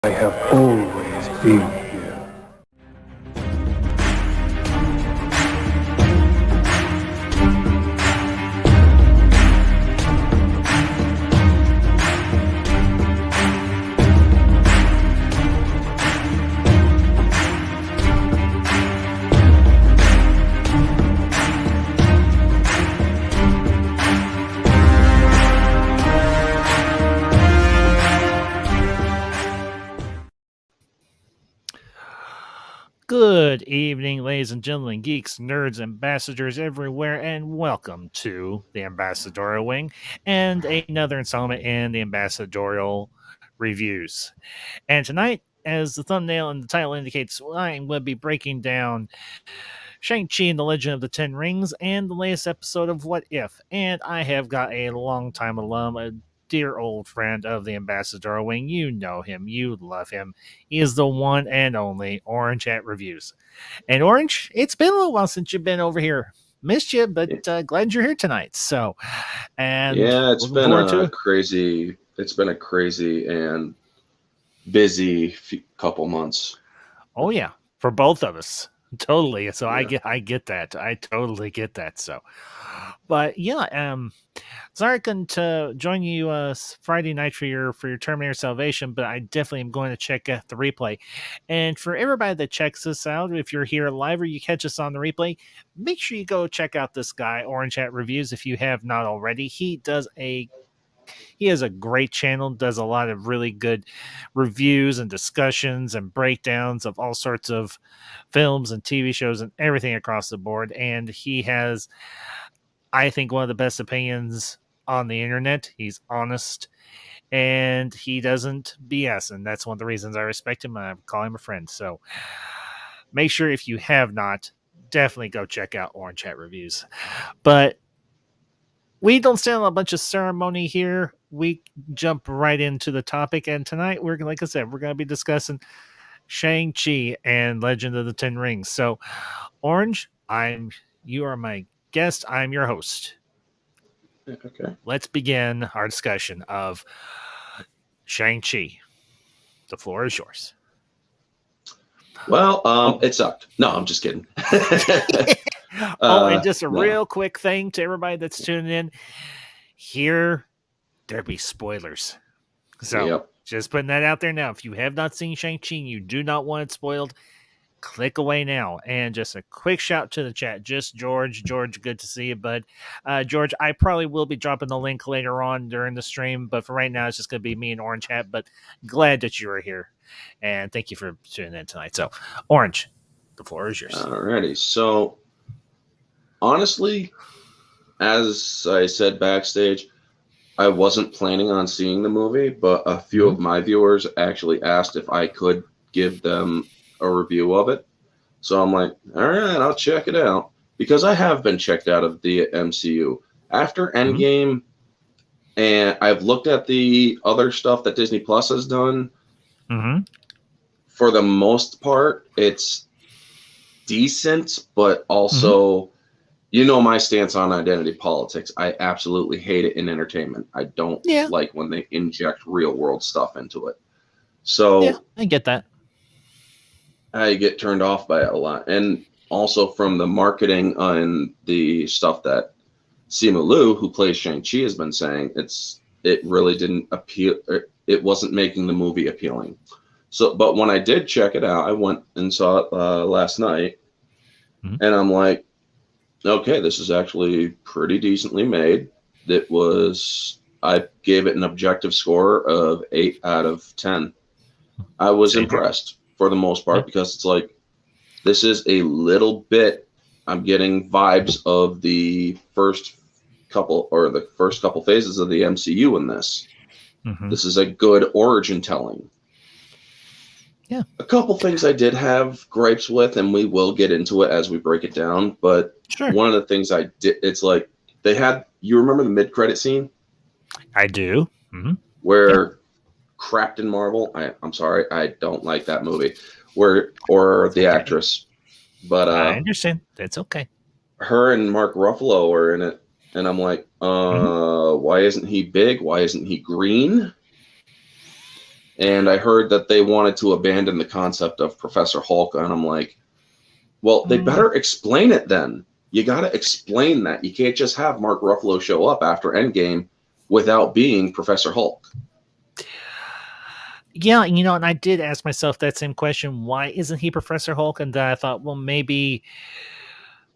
I have always been here. Good evening, ladies and gentlemen, geeks, nerds, ambassadors everywhere, and welcome to the Ambassadorial Wing and another installment in the Ambassadorial Reviews. And tonight, as the thumbnail and the title indicates, I will be breaking down Shang-Chi and the Legend of the Ten Rings and the latest episode of What If. And I have got a longtime alum, a dear old friend of the Ambassador Wing. You know him. You love him. He is the one and only Orange at Reviews. And Orange, it's been a little while since you've been over here. Missed you, but glad you're here tonight. So, and yeah, it's looking been forward to a crazy. It's been a crazy and busy couple months. Oh yeah, for both of us, totally. So Yeah. I get that. I totally get that. So, but yeah, sorry I couldn't join you Friday night for your Terminator Salvation, but I definitely am going to check out the replay. And for everybody that checks this out, if you're here live or you catch us on the replay, make sure you go check out this guy, Orange Hat Reviews, if you have not already. He has a great channel, does a lot of really good reviews and discussions and breakdowns of all sorts of films and TV shows and everything across the board. And he has, I think, one of the best opinions on the internet. He's honest and he doesn't BS. And that's one of the reasons I respect him. I call him a friend. So make sure if you have not, definitely go check out Orange Hat Reviews. But we don't stand on a bunch of ceremony here. We jump right into the topic. And tonight, like I said, we're going to be discussing Shang-Chi and Legend of the Ten Rings. So, Orange, you are my guest. I'm your host. Okay. Let's begin our discussion of Shang-Chi. The floor is yours. Well, it sucked. No, I'm just kidding. And just a real quick thing to everybody that's tuning in. Here, there be spoilers. So, just putting that out there now. If you have not seen Shang-Chi and you do not want it spoiled, click away now. And just a quick shout to the chat. Just George, good to see you, bud. George, I probably will be dropping the link later on during the stream, but for right now, it's just going to be me and Orange Hat. But glad that you are here, and thank you for tuning in tonight. So, Orange, the floor is yours. Alrighty. So, honestly, as I said backstage, I wasn't planning on seeing the movie, but a few of my viewers actually asked if I could give them a review of it. So I'm like, all right, I'll check it out, because I have been checked out of the MCU after Endgame, and I've looked at the other stuff that Disney Plus has done. For the most part, it's decent, but also, you know, my stance on identity politics. I absolutely hate it in entertainment. I don't like when they inject real world stuff into it. So I get that. I get turned off by it a lot. And also from the marketing and the stuff that Simu Liu, who plays Shang-Chi, has been saying, it really didn't appeal. It wasn't making the movie appealing. So, but when I did check it out, I went and saw it last night, and I'm like, okay, this is actually pretty decently made. I gave it an objective score of 8 out of 10. I was impressed for the most part, because it's like, this is a little bit, I'm getting vibes of the first couple phases of the MCU in this. This is a good origin telling. Yeah. A couple things I did have gripes with, and we will get into it as we break it down, but one of the things I did, it's like, you remember the mid-credit scene? I do. Where Captain Marvel, I'm sorry, I don't like that movie, or the actress, but I understand. That's okay. Her and Mark Ruffalo are in it, and I'm like, why isn't he big? Why isn't he green? And I heard that they wanted to abandon the concept of Professor Hulk, and I'm like, well, they better explain it then. You got to explain that. You can't just have Mark Ruffalo show up after Endgame without being Professor Hulk. Yeah, and I did ask myself that same question. Why isn't he Professor Hulk? And then I thought, well, maybe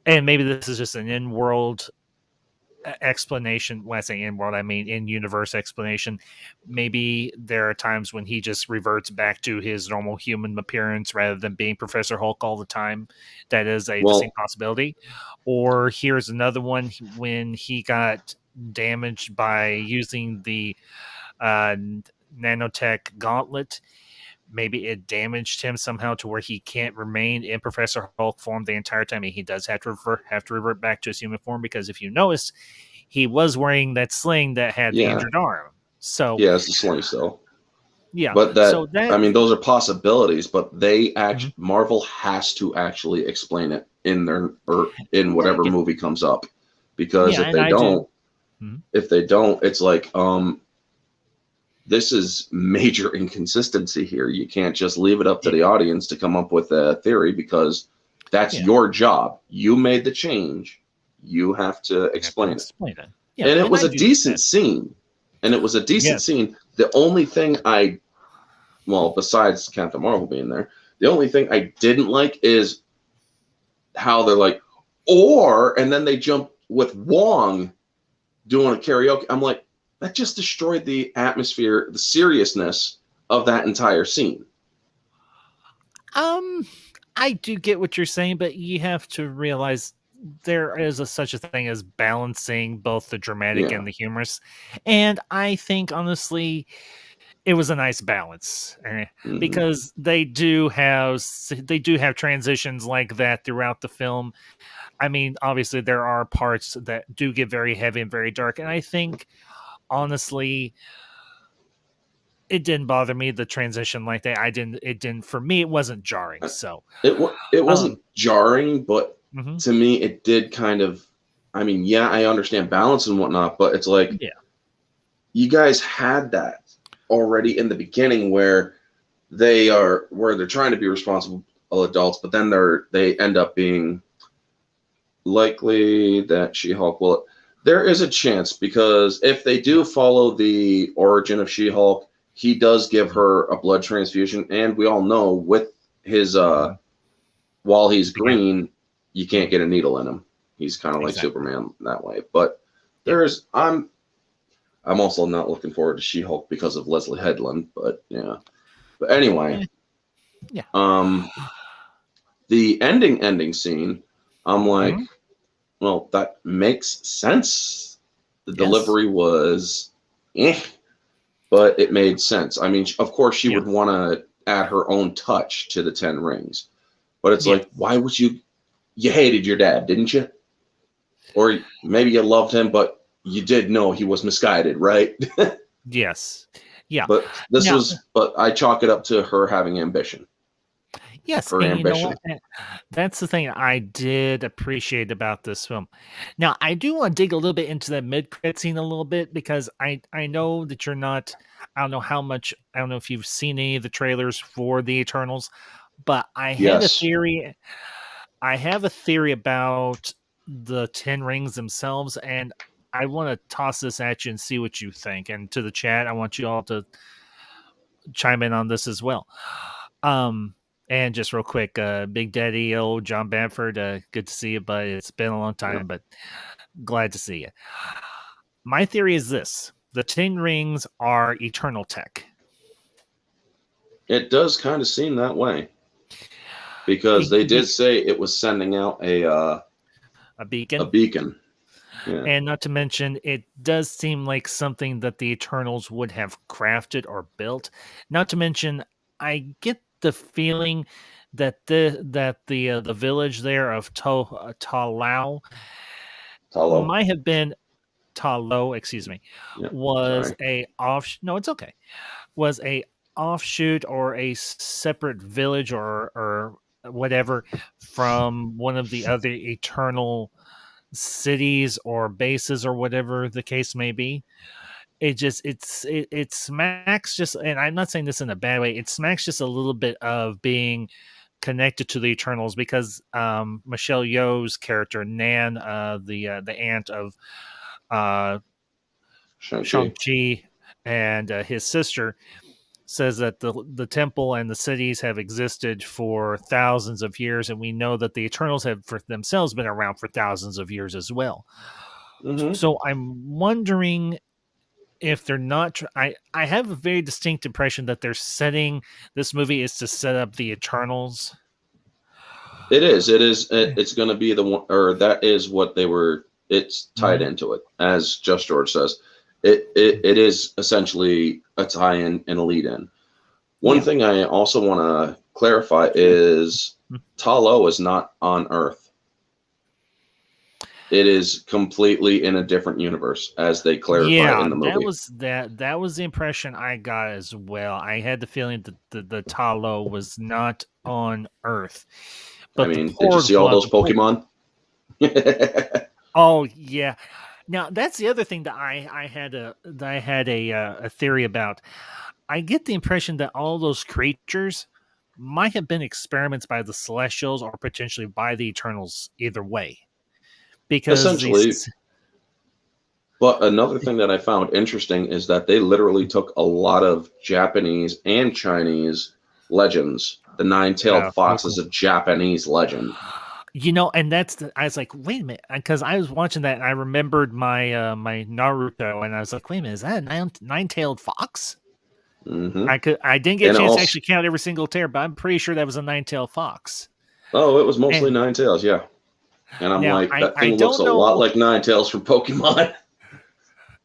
this is just an in-world explanation. When I say in-world, I mean in-universe explanation. Maybe there are times when he just reverts back to his normal human appearance rather than being Professor Hulk all the time. That is a distinct possibility. Or here's another one when he got damaged by using the nanotech gauntlet. Maybe it damaged him somehow to where he can't remain in Professor Hulk form the entire time. He does have to revert back to his human form, because if you notice, he was wearing that sling that had the injured arm. So yeah, it's a sling still. Yeah, but I mean, those are possibilities. But they Marvel has to actually explain it in whatever movie comes up, because if they don't, it's like this is major inconsistency here. You can't just leave it up to the audience to come up with a theory, because that's your job. You made the change. You have to explain it. Yeah, and it was a decent scene. The only thing besides Captain Marvel being there, the only thing I didn't like is how they're like, and then they jump with Wong doing a karaoke. I'm like, that just destroyed the atmosphere, the seriousness of that entire scene. I do get what you're saying, but you have to realize there is such a thing as balancing both the dramatic and the humorous. And I think, honestly, it was a nice balance, because they do have transitions like that throughout the film. I mean, obviously there are parts that do get very heavy and very dark, and I think, honestly, it didn't bother me, the transition like that. For me, it wasn't jarring. So it wasn't jarring, but to me it did kind of, I mean, I understand balance and whatnot, but it's like, you guys had that already in the beginning where they're trying to be responsible adults, but then they end up being likely that She-Hulk will. There is a chance, because if they do follow the origin of She-Hulk, he does give her a blood transfusion, and we all know with his while he's green, you can't get a needle in him. He's kind of like Superman that way. But I'm also not looking forward to She-Hulk because of Leslie Headland, but yeah. But anyway, the ending scene, I'm like, well, that makes sense. The delivery was, but it made sense. I mean, of course, she would want to add her own touch to the 10 rings, but it's like, why would you hated your dad, didn't you? Or maybe you loved him, but you did know he was misguided, right? Yes. Yeah. But but I chalk it up to her having ambition. Yes, and ambition. You know what? That's the thing I did appreciate about this film. Now, I do want to dig a little bit into that mid-credit scene a little bit, because I know that you're not, I don't know if you've seen any of the trailers for the Eternals, but I have a theory. I have a theory about the 10 rings themselves, and I want to toss this at you and see what you think. And to the chat, I want you all to chime in on this as well. And just real quick, Big Daddy, old John Bamford, good to see you, but it's been a long time, but glad to see you. My theory is this: the 10 rings are eternal tech. It does kind of seem that way, because they did say it was sending out a beacon. A beacon. Yeah. And not to mention, it does seem like something that the Eternals would have crafted or built. Not to mention, I get the feeling that the village there of Talau might have been Talo, excuse me, was was a offshoot or a separate village or whatever from one of the other Eternal cities or bases or whatever the case may be. it smacks just, and I'm not saying this in a bad way. It smacks just a little bit of being connected to the Eternals because Michelle Yeoh's character Nan, the aunt of Shang-Chi. Shang-Chi and his sister, says that the temple and the cities have existed for thousands of years, and we know that the Eternals have for themselves been around for thousands of years as well. Mm-hmm. So I'm wondering if they're not. I have a very distinct impression that they're setting this movie is to set up the Eternals. It is. It is. It's going to be the one, or that is what they were. It's tied into it, as Just George says. It is essentially a tie-in and a lead-in. One thing I also want to clarify is Ta Lo is not on Earth. It is completely in a different universe, as they clarify in the movie. That was the impression I got as well. I had the feeling that the Ta Lo was not on Earth. But I mean, did you see all those Pokemon? Oh yeah. Now that's the other thing that I had a theory about. I get the impression that all those creatures might have been experiments by the Celestials or potentially by the Eternals. Either way, because essentially. But another thing that I found interesting is that they literally took a lot of Japanese and Chinese legends. The nine-tailed fox is a Japanese legend. You know, and I was like, wait a minute, because I was watching that and I remembered my my Naruto, and I was like, wait a minute, is that a nine-tailed fox? Mm-hmm. I didn't get a chance to actually count every single tail, but I'm pretty sure that was a nine-tailed fox. Oh, it was mostly nine tails, yeah. And I'm like, that thing looks a lot like Ninetales from Pokemon.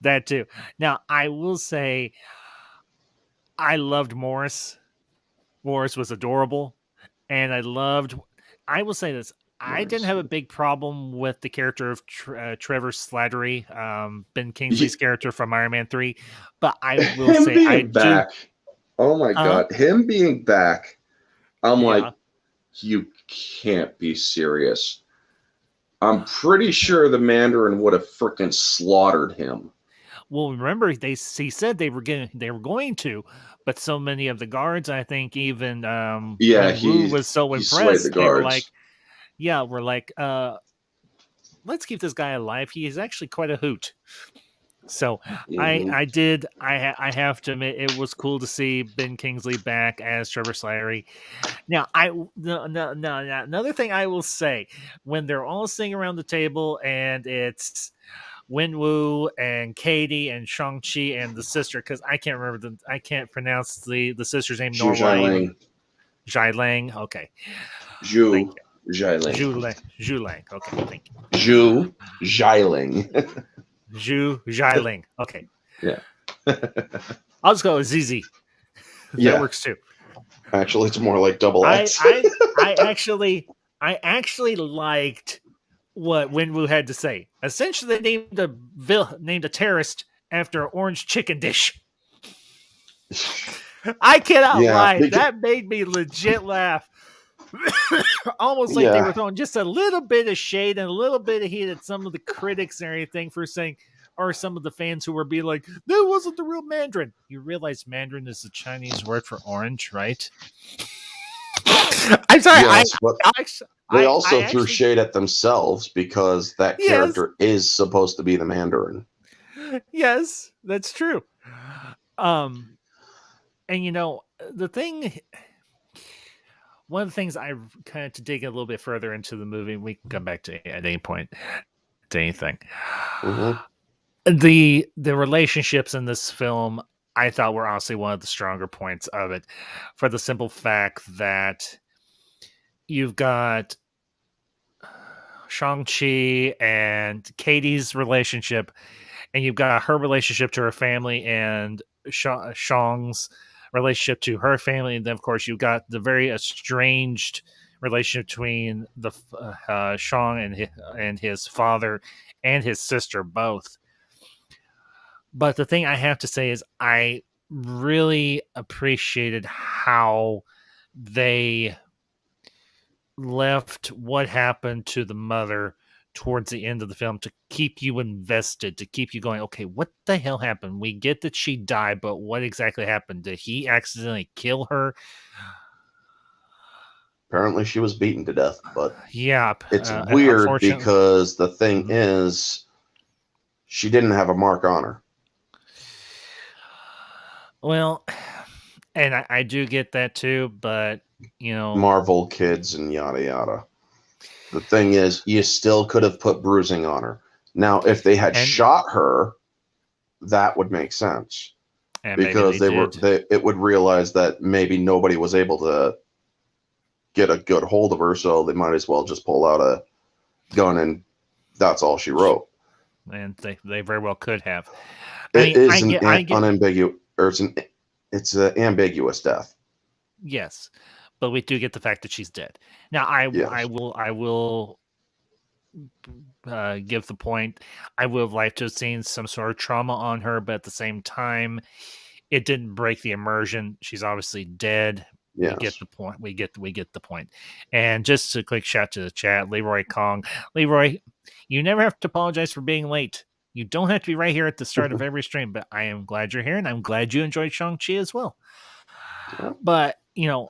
That too. Now, I will say, I loved Morris. Morris was adorable, and I will say this. I didn't have a big problem with the character of Trevor Slattery, Ben Kingsley's character from Iron Man 3, but I will say I back. Oh my God, him being back. I'm like, you can't be serious. I'm pretty sure the Mandarin would have freaking slaughtered him. Well, remember he said they were going to, but so many of the guards, I think, even he was so impressed. They were like, we're like, let's keep this guy alive. He is actually quite a hoot. So I have to admit it was cool to see Ben Kingsley back as Trevor Slattery. Now another thing I will say, when they're all sitting around the table and it's Wenwu and Katie and Shang-Chi and the sister, because I can't pronounce the sister's name nor Zhai Lang. Okay. Zhu Zhai Lang. Okay, thank you. Zhu Zhai Lang. Zhu Zhai. Okay. Yeah. I'll just go with ZZ. That works too. Actually, it's more like double X. I actually liked what Wenwu had to say. Essentially, they named a terrorist after an orange chicken dish. I cannot lie. That made me legit laugh. Almost like they were throwing just a little bit of shade and a little bit of heat at some of the critics and everything for saying, or some of the fans who were being like, that wasn't the real Mandarin. You realize Mandarin is the Chinese word for orange, right? I'm sorry. Yes, they also threw shade at themselves because that character is supposed to be the Mandarin. Yes, that's true. And you know, one of the things I kind of to dig a little bit further into the movie, we can come back to at any point to anything. Mm-hmm. The relationships in this film, I thought, were honestly one of the stronger points of it, for the simple fact that you've got Shang-Chi and Katie's relationship, and you've got her relationship to her family and Shang's relationship to her family, and then of course you've got the very estranged relationship between the Shang and his father and his sister both. But the thing I have to say is I really appreciated how they left what happened to the mother towards the end of the film to keep you invested, to keep you going, okay, what the hell happened? We get that she died, but what exactly happened? Did he accidentally kill her? Apparently she was beaten to death, but Yeah. it's weird unfortunately. because the thing is, she didn't have a mark on her. Well, and I do get that too, but, you know. Marvel kids and yada yada. The thing is, you still could have put bruising on her. Now, if they had shot her, that would make sense. Because it would realize that maybe nobody was able to get a good hold of her, so they might as well just pull out a gun and that's all she wrote. And they very well could have. It's an ambiguous death. Yes, but we do get the fact that she's dead. Now, I will give the point. I would have liked to have seen some sort of trauma on her, but at the same time, it didn't break the immersion. She's obviously dead. Yes. We get the point. We get the point. And just a quick shout to the chat, Leroy Kong. Leroy, you never have to apologize for being late. You don't have to be right here at the start of every stream, but I am glad you're here, and I'm glad you enjoyed Shang-Chi as well. Yeah. But, you know,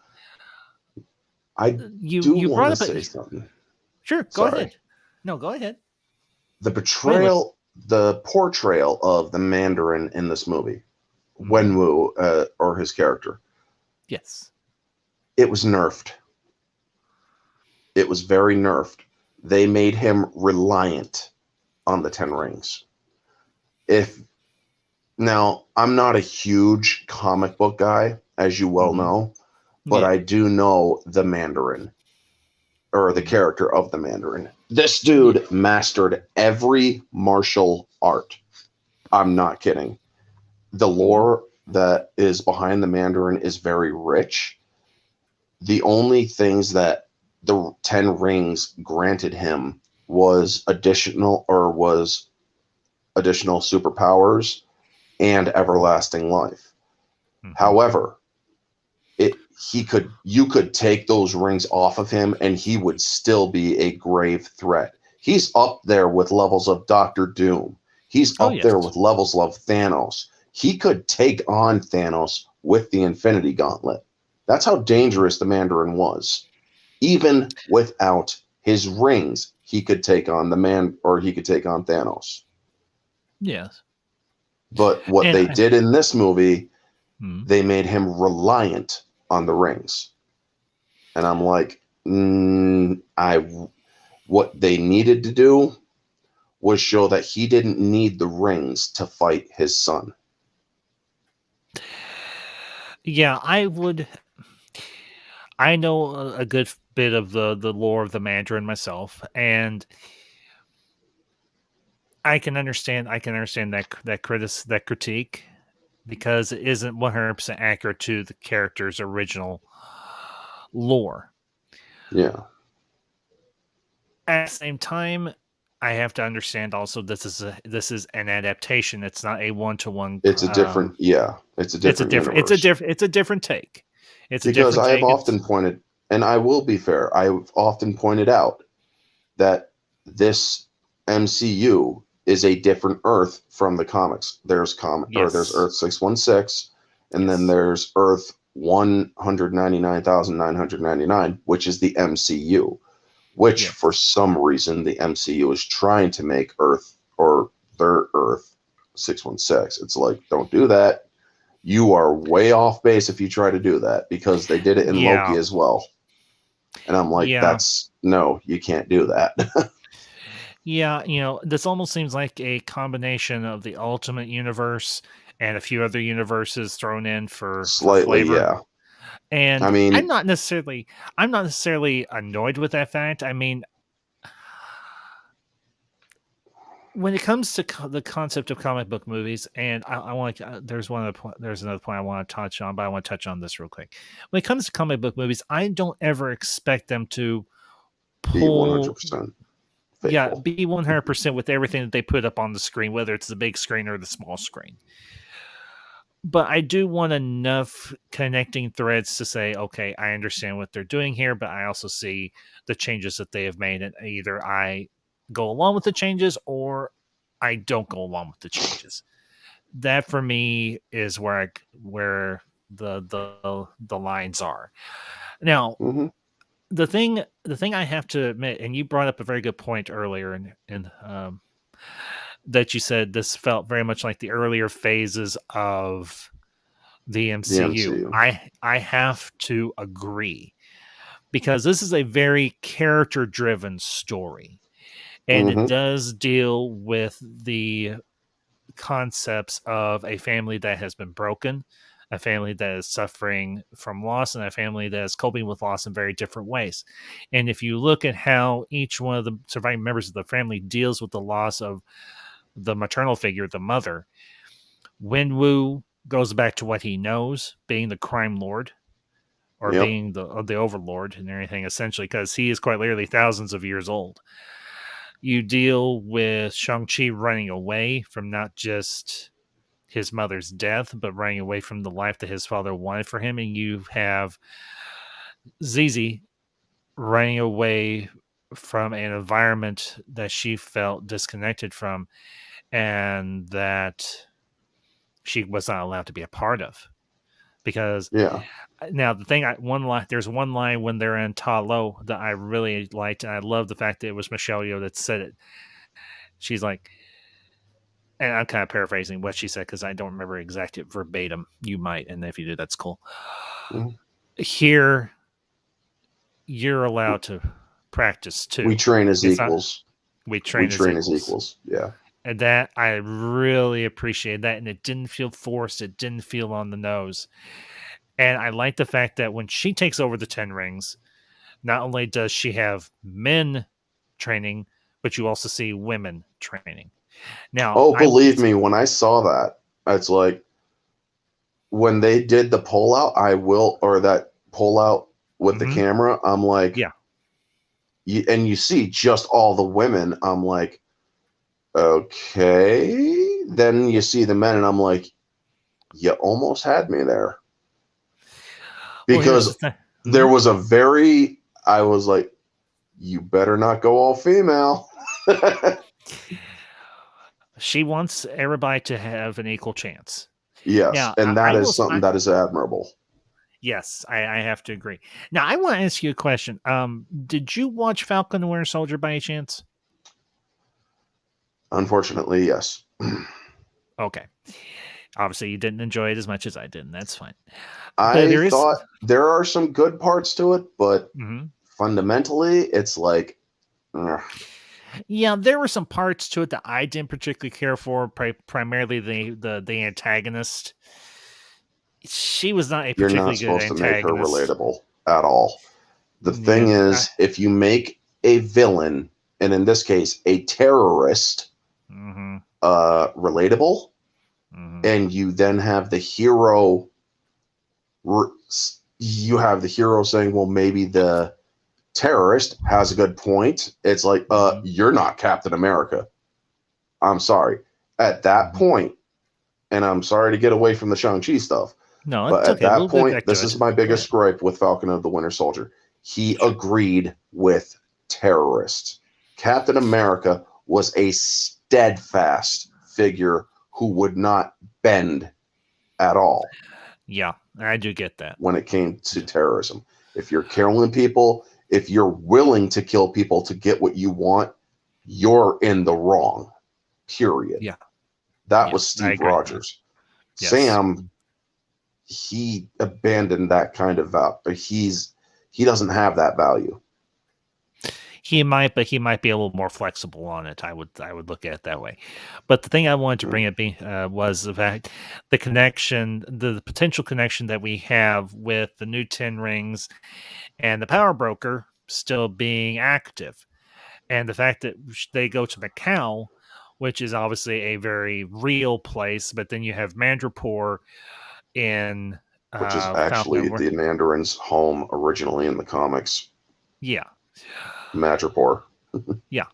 you want to say something. Sure, go ahead. No, go ahead. The portrayal of the Mandarin in this movie, Wenwu, or his character. Yes. It was nerfed. It was very nerfed. They made him reliant on the 10 rings. Now, I'm not a huge comic book guy, as you well know, but I do know the Mandarin, or the character of the Mandarin. This dude mastered every martial art. I'm not kidding. The lore that is behind the Mandarin is very rich. The only things that the 10 rings granted him was additional superpowers and everlasting life. However, you could take those rings off of him and he would still be a grave threat. He's up there with levels of Doctor Doom. He's up there with levels of Thanos. He could take on Thanos with the Infinity Gauntlet. That's how dangerous the Mandarin was. Even without his rings, he could take on he could take on Thanos. Yes. But what they did in this movie, they made him reliant on the rings. And I'm like, what they needed to do was show that he didn't need the rings to fight his son. Yeah, I know a good bit of the lore of the Mandarin myself, and I can understand that critique, because it isn't 100% accurate to the character's original lore. Yeah. At the same time, I have to understand also this is an adaptation. It's not a one-to-one. It's a different It's a different take. Because I have often pointed, and I will be fair, I've often pointed out that this MCU is a different Earth from the comics. There's there's Earth 616, and then there's Earth 199,999, which is the MCU, which for some reason the MCU is trying to make Earth, or their Earth 616. It's like, don't do that. You are way off base if you try to do that, because they did it in Loki as well. And I'm like, no, you can't do that. Yeah, this almost seems like a combination of the Ultimate Universe and a few other universes thrown in for flavor. Yeah. And I mean, I'm not necessarily annoyed with that fact. I mean, when it comes to the concept of comic book movies, and I want there's another point I want to touch on, but I want to touch on this real quick. When it comes to comic book movies, I don't ever expect them to be 100%. Faithful. Be 100% with everything that they put up on the screen, whether it's the big screen or the small screen. But I do want enough connecting threads to say, okay, I understand what they're doing here, but I also see the changes that they have made, and either I go along with the changes or I don't go along with the changes. That for me is where the lines are. Now, Mm-hmm. the thing I have to admit, and you brought up a very good point earlier, in that you said this felt very much like the earlier phases of the MCU. I have to agree, because this is a very character driven story, and it does deal with the concepts of a family that has been broken, a family that is suffering from loss, and a family that is coping with loss in very different ways. And if you look at how each one of the surviving members of the family deals with the loss of the maternal figure, the mother, Wenwu goes back to what he knows, being the crime lord, or being the overlord and everything, essentially, because he is quite literally thousands of years old. You deal with Shang-Chi running away from not just his mother's death, but running away from the life that his father wanted for him. And you have Zizi running away from an environment that she felt disconnected from and that she was not allowed to be a part of. Because now the thing, there's one line when they're in Ta Lo that I really liked, and I love the fact that it was Michelle Yeoh that said it. She's like, and I'm kind of paraphrasing what she said because I don't remember exactly verbatim. You might, and if you do, that's cool. Mm-hmm. Here, you're allowed to practice too. We train as equals. We train as equals. Yeah. And that, I really appreciate that. And it didn't feel forced. It didn't feel on the nose. And I like the fact that when she takes over the 10 rings, not only does she have men training, but you also see women training. Now, believe me, when I saw that, it's like when they did the pullout, that pullout with the camera, I'm like, and you see just all the women, I'm like, okay. Then you see the men, and I'm like, you almost had me there. Because there was I was like, you better not go all female. She wants everybody to have an equal chance. Yes, now, and that is something that is admirable. Yes, I have to agree. Now, I want to ask you a question. Did you watch Falcon and Winter Soldier by any chance? Unfortunately, yes. Okay. Obviously, you didn't enjoy it as much as I did, and that's fine. I thought there are some good parts to it, but fundamentally, it's like... Yeah, there were some parts to it that I didn't particularly care for, primarily the antagonist. She was not a particularly good antagonist. You're not supposed to make her relatable at all. The thing is, if you make a villain, and in this case, a terrorist, relatable, and you then have the hero, saying, well, maybe the terrorist has a good point. It's like, you're not Captain America. I'm sorry. At that point, and I'm sorry to get away from the Shang-Chi stuff, but at that point, this is my biggest gripe with Falcon of the Winter Soldier. He agreed with terrorists. Captain America was a steadfast figure who would not bend at all. Yeah, I do get that. When it came to terrorism. If you're killing people, if you're willing to kill people to get what you want, you're in the wrong. Period. Yeah. That was Steve Rogers. Yes. Sam, he abandoned that kind of value. He doesn't have that value. He might, but he might be a little more flexible on it. I would look at it that way. But the thing I wanted to bring up was the fact, the connection, the potential connection that we have with the new 10 rings and the power broker still being active, and the fact that they go to Macau, which is obviously a very real place, but then you have Madripoor in which is actually the Mandarin's home originally in the comics. Yeah. Madripoor. Yeah.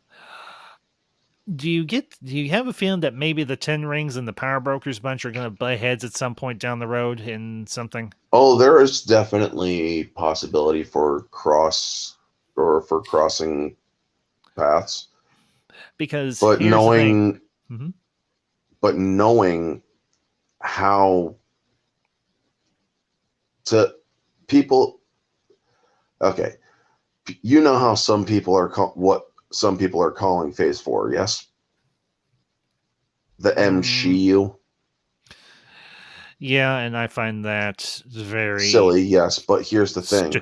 Do you have a feeling that maybe the 10 rings and the Power Brokers bunch are going to butt heads at some point down the road in something? Oh, there is definitely possibility for crossing paths. Because But here's the thing. knowing how to people, okay, you know how some people are what some people are calling Phase 4, yes? The MCU. Yeah, and I find that very silly, yes, but here's the thing.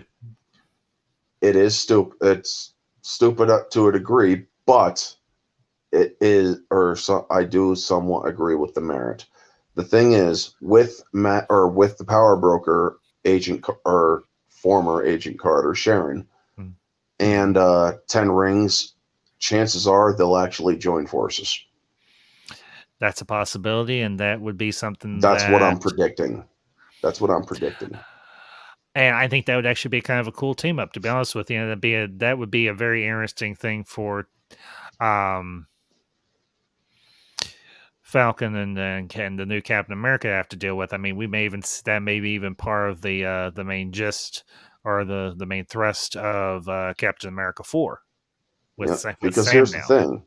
It is stupid. It's stupid up to a degree, but it is, I do somewhat agree with the merit. The thing is, with with the power broker agent or former Agent Carter, Sharon, and 10 Rings, chances are they'll actually join forces. That's a possibility, and that would be something. That's what I'm predicting. And I think that would actually be kind of a cool team up, to be honest with you. And that would be a very interesting thing for Falcon and the new Captain America have to deal with. I mean, that may be even part of the main gist or the main thrust of Captain America 4. Because here's the thing.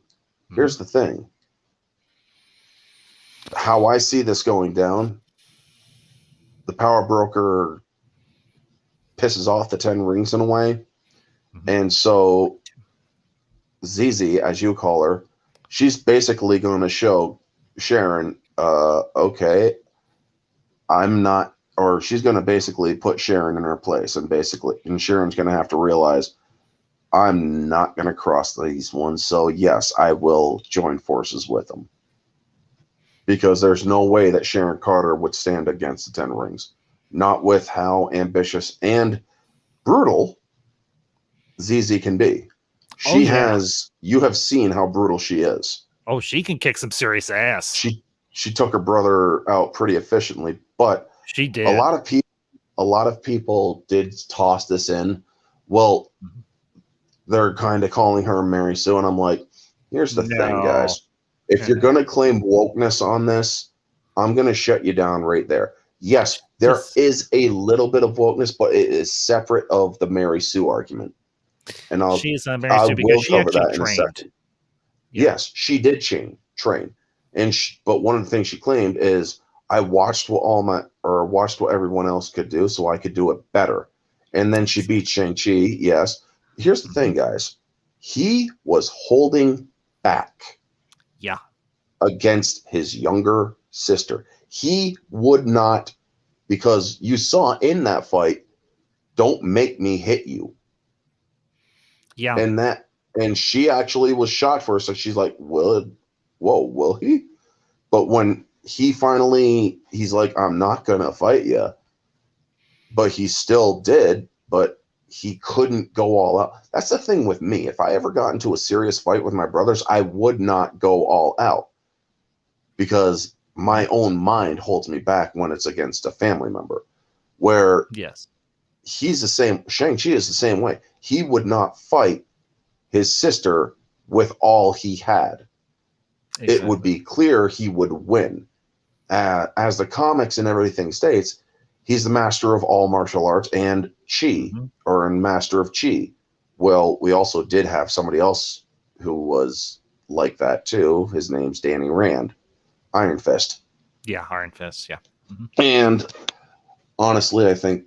Here's the thing. How I see this going down, the power broker pisses off the 10 Rings in a way. And so ZZ, as you call her, she's basically going to show Sharon, okay, I'm not, or she's going to basically put Sharon in her place, and Sharon's going to have to realize, I'm not going to cross these ones, so yes, I will join forces with them. Because there's no way that Sharon Carter would stand against the 10 Rings. Not with how ambitious and brutal ZZ can be. You have seen how brutal she is. Oh, she can kick some serious ass. She took her brother out pretty efficiently, but she did. A lot of people did toss this in. Well, they're kind of calling her Mary Sue, and I'm like, here's the thing, guys. If you're going to claim wokeness on this, I'm going to shut you down right there. Yes, there is a little bit of wokeness, but it is separate of the Mary Sue argument. And she's not Mary Sue because she actually trained. Yes, she did train. But one of the things she claimed is, I watched what everyone else could do, so I could do it better. And then she beat Shang-Chi, yes. Here's the thing, guys. He was holding back. Yeah. Against his younger sister. He would not, because you saw in that fight, don't make me hit you. Yeah. And she actually was shocked for her, so she's like, will he? But when he's like, I'm not gonna fight you. But he still did, but he couldn't go all out. That's the thing with me. If I ever got into a serious fight with my brothers, I would not go all out. Because my own mind holds me back when it's against a family member. Where he's the same, Shang-Chi is the same way. He would not fight his sister with all he had. Exactly. It would be clear he would win. As the comics and everything states, he's the master of all martial arts and chi, or master of chi. Well, we also did have somebody else who was like that too. His name's Danny Rand. Iron Fist. Yeah, Iron Fist, yeah. And honestly, I think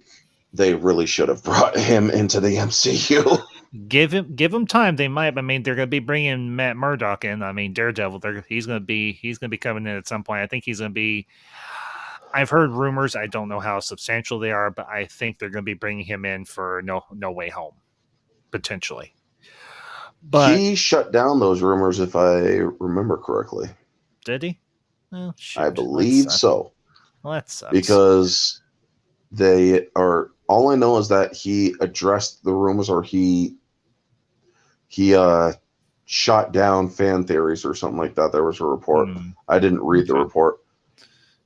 they really should have brought him into the MCU. Give him time. They might. I mean, they're going to be bringing Matt Murdock in. I mean, Daredevil. He's going to be coming in at some point. I think he's going to be. I've heard rumors. I don't know how substantial they are, but I think they're going to be bringing him in for No Way Home, potentially. But he shut down those rumors, if I remember correctly. Did he? Well, shoot, I believe so. Well, that sucks. Because they are. All I know is that he addressed the rumors, or he shot down fan theories or something like that. There was a report. I didn't read the report.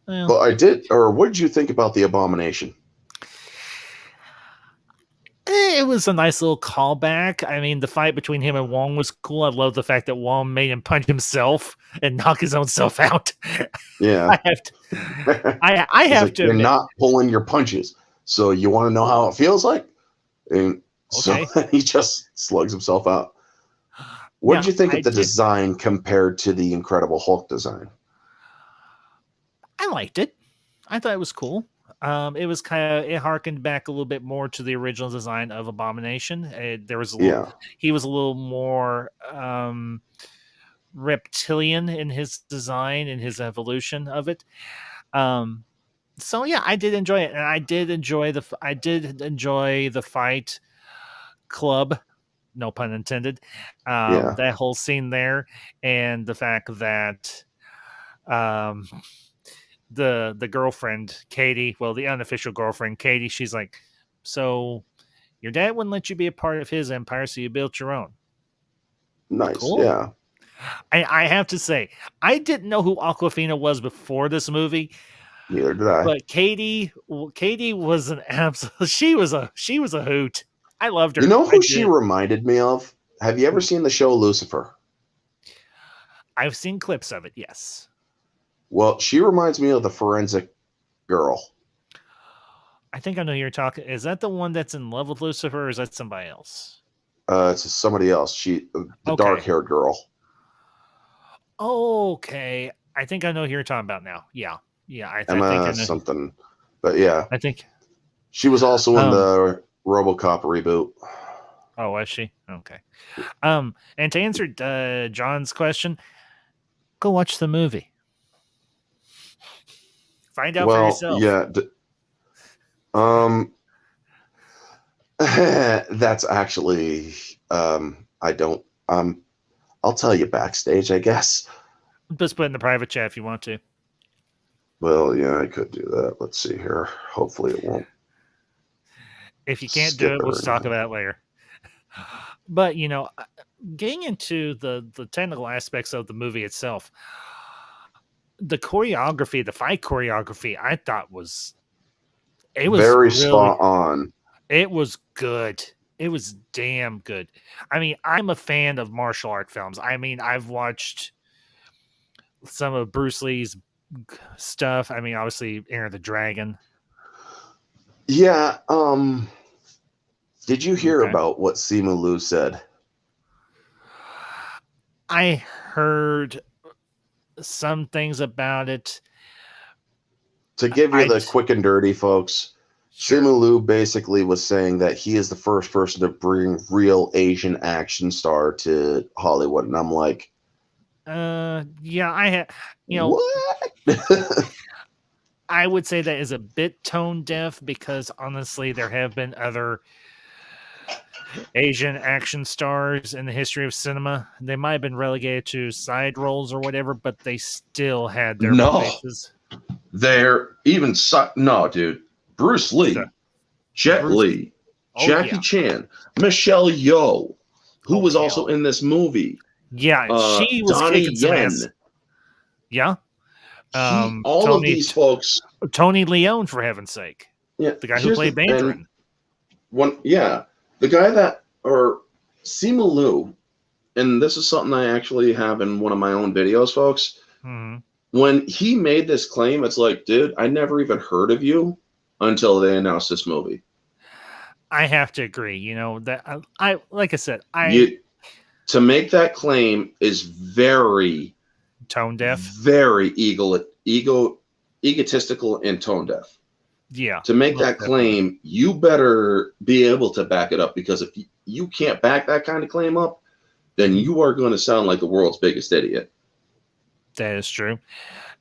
Well, but I did. Or what did you think about the Abomination? It was a nice little callback. I mean, the fight between him and Wong was cool. I love the fact that Wong made him punch himself and knock his own self out. Yeah. I have to. You're not pulling your punches. So you want to know how it feels like? And so he just slugs himself out. What Yeah, did you think I of the did. design compared to the Incredible Hulk design? I liked it. I thought it was cool. It was it harkened back a little bit more to the original design of Abomination. There was a little, Yeah. he was a little more reptilian in his design and his evolution of it. So yeah, I did enjoy it, and I did enjoy the fight club. No pun intended. Yeah. That whole scene there, and the fact that um, the girlfriend Katie, well, the unofficial girlfriend Katie, she's like, so your dad wouldn't let you be a part of his empire, so you built your own. Nice. Cool. Yeah. I have to say, I didn't know who Aquafina was before this movie, Neither did I. but Katie was an absolute. She was a hoot. I loved her. You know I who she did. reminded me of? Have you ever seen the show Lucifer? I've seen clips of it. Yes. Well, she reminds me of the forensic girl. I think I know who you're talking. Is that the one that's in love with Lucifer, or is that somebody else? It's somebody else. The Okay. dark-haired girl. Okay, I think I know who you're talking about now. Yeah. I think Emma I know. something. But yeah, I think. she was also in the RoboCop reboot. Oh, was she? Okay. And to answer John's question, go watch the movie. Find out for yourself. Yeah. That's actually I don't I'll tell you backstage, I guess. Just put it in the private chat if you want to. Well, yeah, I could do that. Let's see here. Hopefully it won't. If you can't do it, we'll just talk about it later. But getting into the technical aspects of the movie itself, the choreography, the fight choreography, I thought was very spot on. It was good. It was damn good. I mean, I'm a fan of martial art films. I mean, I've watched some of Bruce Lee's stuff. I mean, obviously, Enter the Dragon. Yeah. Did you hear about what Simu Liu said? I heard some things about it. To give you the quick and dirty, folks, sure. Simu Liu basically was saying that he is the first person to bring real Asian action star to Hollywood, and I'm like, yeah, I had, what? I would say that is a bit tone deaf because honestly, there have been other Asian action stars in the history of cinema. They might have been relegated to side roles or whatever, but they still had their places. They're even no, dude. Bruce Lee, Jet Li, Jackie Chan, Michelle Yeoh, who was also in this movie. Yeah, she was Donnie kicking some ass. Yeah. All of these folks. Tony Leone, for heaven's sake. Yeah. The guy who played Mandarin. The guy that, or Simu Liu, and this is something I actually have in one of my own videos, folks. Mm-hmm. When he made this claim, it's like, dude, I never even heard of you until they announced this movie. I have to agree. That I like I said, to make that claim is very tone deaf, very egotistical and tone deaf. Yeah. To make that claim, you better be able to back it up, because if you can't back that kind of claim up, then you are going to sound like the world's biggest idiot. That is true.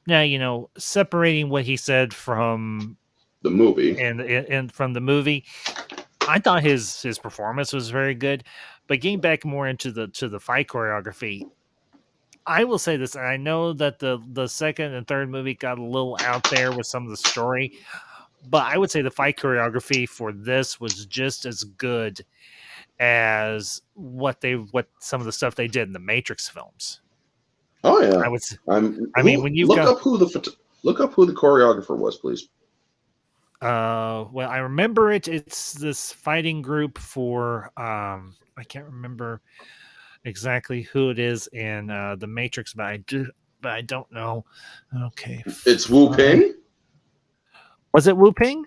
Now, separating what he said from the movie and from the movie, I thought his performance was very good. But getting back more into the fight choreography, I will say this, and I know that the second and third movie got a little out there with some of the story, but I would say the fight choreography for this was just as good as what some of the stuff they did in the Matrix films. Oh yeah, when you look up who the choreographer was, please. Well, I remember it. It's this fighting group for I can't remember exactly who it is in the Matrix, but I don't know. Okay, it's Wu Ping. Was it Wu Ping?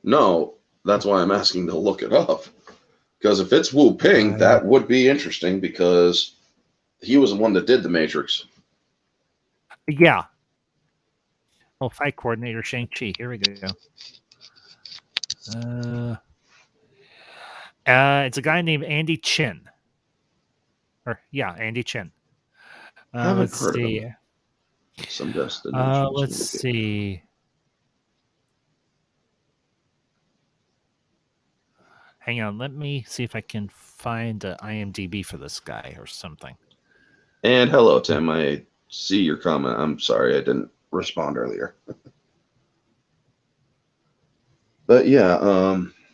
No, that's why I'm asking to look it up. Because if it's Wu Ping, that would be interesting because he was the one that did the Matrix. Yeah. Oh, fight coordinator Shang-Chi. Here we go. It's a guy named Andy Chin. Andy Chin. Haven't Let's heard of see. him. Some destinations. Let's see. Hang on. Let me see if I can find an IMDb for this guy or something. And hello, Tim. I see your comment. I'm sorry I didn't respond earlier. But yeah,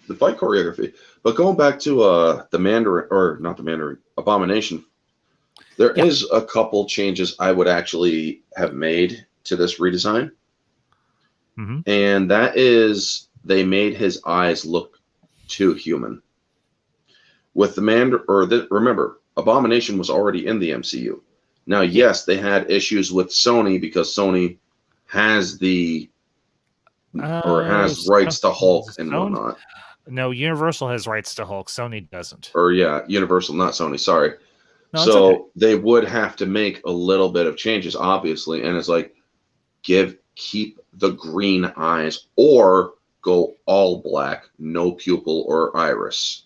the fight choreography. But going back to the Mandarin, or not the Mandarin, Abomination, there is a couple changes I would actually have made to this redesign. Mm-hmm. And that is they made his eyes look too human. With the remember, Abomination was already in the MCU. Now, yes, they had issues with Sony because Sony has has rights to Hulk and whatnot. No, Universal has rights to Hulk. Sony doesn't. Or Universal, not Sony. Sorry. No, so okay. They would have to make a little bit of changes, obviously, and it's like keep the green eyes or go all black, no pupil or iris.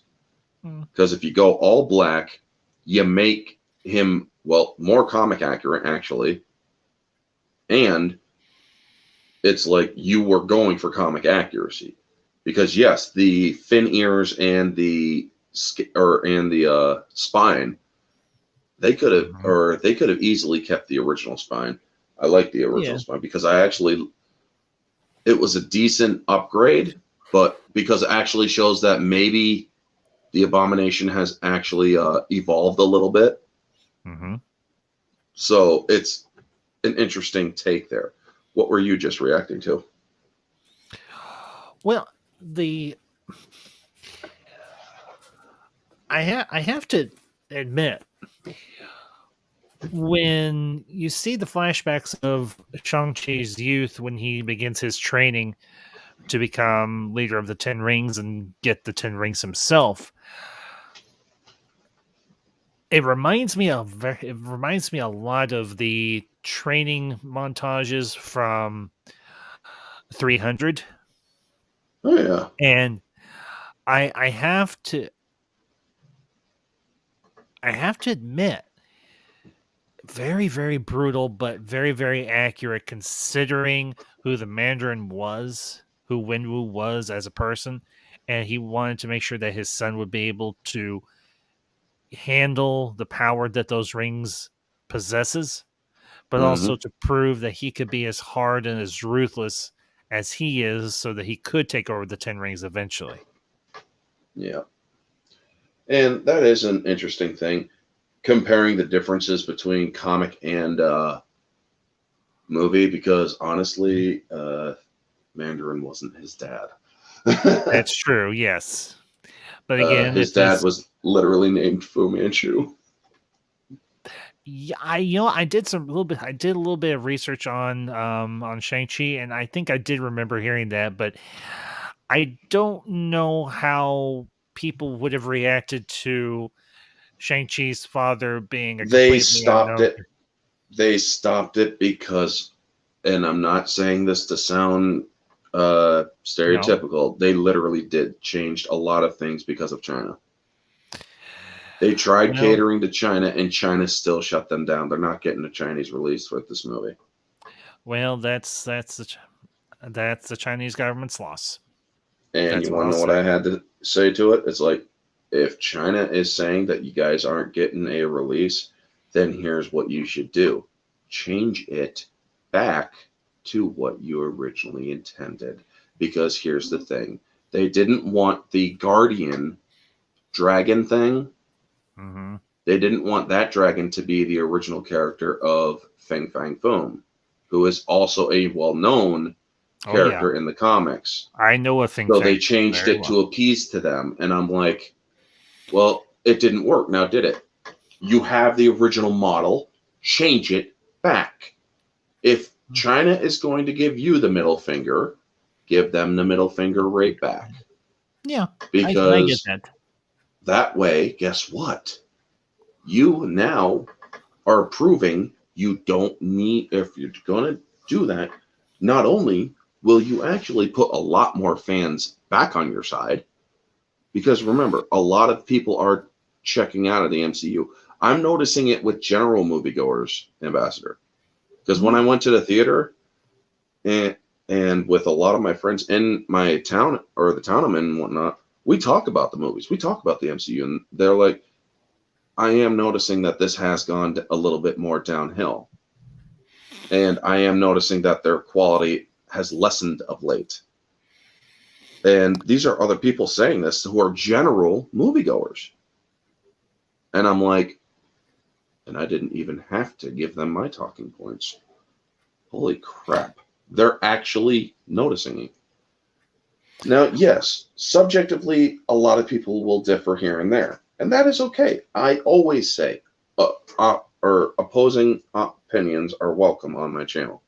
Because if you go all black, you make him more comic accurate actually, and it's like you were going for comic accuracy. Because yes, the fin ears and the spine, they could have easily kept the original spine. I like the original spine because it was a decent upgrade, but because it actually shows that maybe the Abomination has actually evolved a little bit. Mm-hmm. So it's an interesting take there. What were you just reacting to? Well, I have to admit, when you see the flashbacks of Shang-Chi's youth when he begins his training to become leader of the 10 Rings and get the 10 Rings himself, it reminds me a lot of the training montages from 300. Oh yeah. And I have to admit, very, very brutal, but very, very accurate considering who the Mandarin was, who Wenwu was as a person, and he wanted to make sure that his son would be able to handle the power that those rings possesses, but also to prove that he could be as hard and as ruthless as he is so that he could take over the 10 Rings eventually. Yeah. And that is an interesting thing, comparing the differences between comic and movie, because honestly, Mandarin wasn't his dad. That's true, yes. But again, his dad was literally named Fu Manchu. Yeah, I did a little bit of research on Shang-Chi, and I think I did remember hearing that, but I don't know how people would have reacted to Shang-Chi's father being a They completely stopped unknown. They stopped it because, and I'm not saying this to sound stereotypical, they literally did changed a lot of things because of China. They tried catering to China, and China still shut them down. They're not getting a Chinese release with this movie. Well, that's the Chinese government's loss. And you want to know what I had to say to it? It's like, if China is saying that you guys aren't getting a release, then here's what you should do. Change it back to what you originally intended. Because here's the thing. They didn't want the Guardian dragon thing. Mm-hmm. They didn't want that dragon to be the original character of Feng Fang Foom, who is also a well-known character in the comics. I know a thing. So they changed it to appease to them. And I'm like, well, it didn't work. Now, did it? You have the original model. Change it back. If China is going to give you the middle finger, give them the middle finger right back. Yeah, because I get that. that way, guess what? You now are proving you don't need, if you're going to do that, not only will you actually put a lot more fans back on your side, because remember, a lot of people are checking out of the MCU. I'm noticing it with general moviegoers, Ambassador. Because when I went to the theater and with a lot of my friends in my town or the town I'm in and whatnot, we talk about the movies. We talk about the MCU. And they're like, I am noticing that this has gone a little bit more downhill. And I am noticing that their quality has lessened of late. And these are other people saying this who are general moviegoers. And I'm like, and I didn't even have to give them my talking points. Holy crap. They're actually noticing it. Now, yes, subjectively, a lot of people will differ here and there. And that is okay. I always say or opposing opinions are welcome on my channel.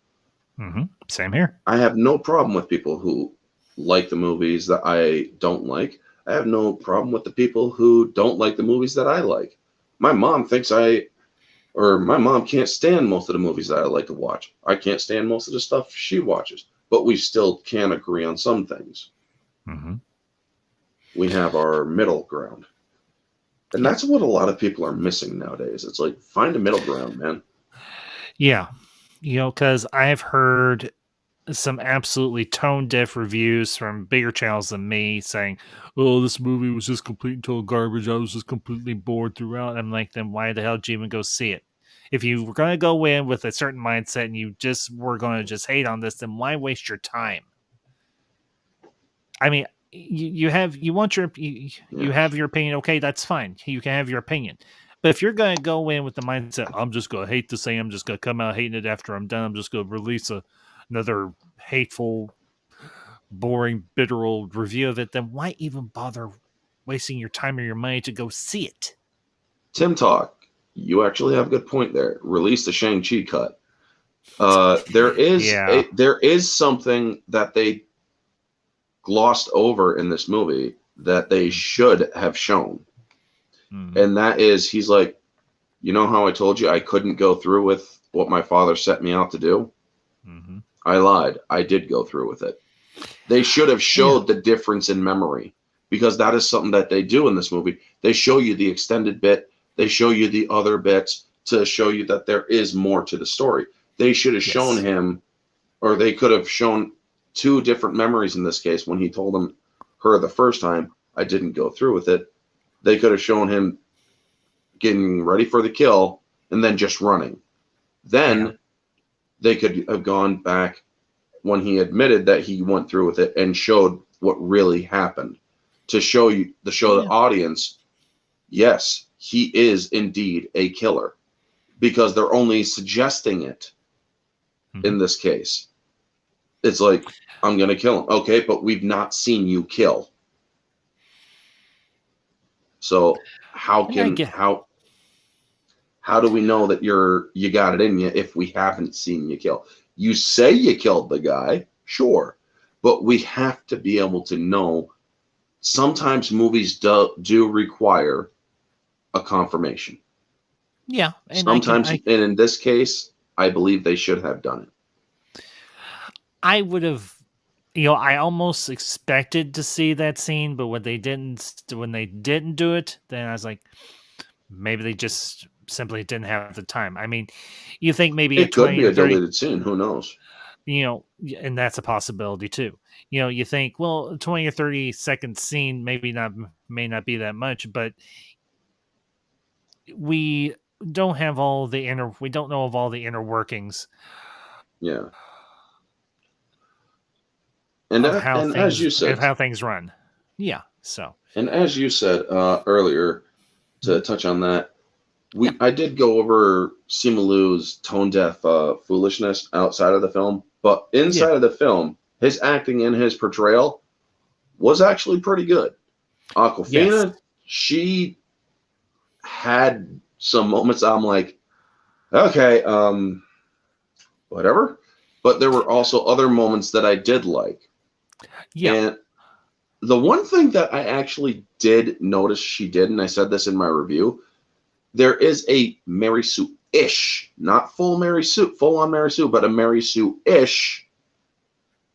Mm-hmm. Same here. I have no problem with people who like the movies that I don't like. I have no problem with the people who don't like the movies that I like. My mom my mom can't stand most of the movies that I like to watch. I can't stand most of the stuff she watches, but we still can agree on some things. Mm-hmm. We have our middle ground. And that's what a lot of people are missing nowadays. It's like, find a middle ground, man. Yeah. Because I've heard some absolutely tone deaf reviews from bigger channels than me saying, oh, this movie was just complete and total garbage. I was just completely bored throughout. I'm like, then why the hell did you even go see it? If you were going to go in with a certain mindset and you just were going to just hate on this, then why waste your time? I mean, you have your opinion. Okay, that's fine. You can have your opinion. But if you're going to go in with the mindset, I'm just going to hate this thing, I'm just going to come out hating it after I'm done, I'm just going to release another hateful, boring, bitter old review of it, then why even bother wasting your time or your money to go see it? Tim Talk, you actually have a good point there. Release the Shang-Chi cut. There is something that they glossed over in this movie that they should have shown. Mm-hmm. And that is, he's like, you know how I told you I couldn't go through with what my father set me out to do? Mm-hmm. I lied. I did go through with it. They should have showed the difference in memory, because that is something that they do in this movie. They show you the extended bit. They show you the other bits to show you that there is more to the story. They should have shown him, or they could have shown two different memories in this case. When he told her the first time, I didn't go through with it. They could have shown him getting ready for the kill and then just running. Then they could have gone back when he admitted that he went through with it and showed what really happened to show the audience, yes, he is indeed a killer, because they're only suggesting it in this case. It's like, I'm going to kill him. Okay, but we've not seen you kill. So how do we know that you got it in you if we haven't seen you kill? You say you killed the guy, sure, but we have to be able to know. Sometimes movies do require a confirmation. Yeah. And sometimes, and in this case, I believe they should have done it. I would have, I almost expected to see that scene, but when they didn't do it, then I was like, maybe they just simply didn't have the time. I mean, you think maybe it could be a deleted scene, who knows? And that's a possibility too. You think, well, a 20 or 30 second scene may not be that much, but we don't know of all the inner workings. Yeah. And as you said, how things run. Yeah. So. And as you said earlier, to touch on that, I did go over Simu Liu's tone deaf foolishness outside of the film, but inside of the film, his acting and his portrayal was actually pretty good. Awkwafina, she had some moments I'm like, okay, whatever. But there were also other moments that I did like. Yeah. And the one thing that I actually did notice she did, and I said this in my review, there is a Mary Sue-ish, not full on Mary Sue, but a Mary Sue-ish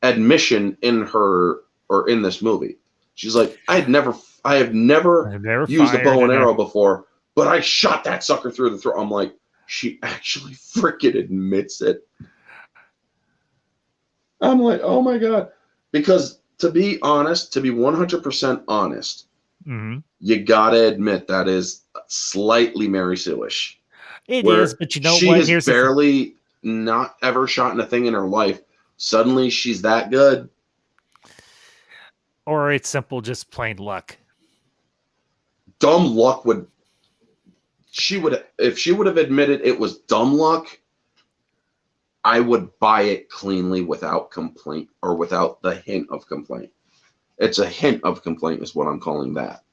admission in her or in this movie. She's like, I have never used a bow and arrow before, but I shot that sucker through the throat. I'm like, she actually freaking admits it. I'm like, oh my God. Because to be honest, to be 100% honest, you gotta admit that is slightly Mary Sue-ish. It is, but you know she what? She has barely not ever shot in a thing in her life. Suddenly she's that good. Or it's simple, just plain luck. Dumb luck would... If she would have admitted it was dumb luck, I would buy it cleanly without complaint or without the hint of complaint. It's a hint of complaint is what I'm calling that.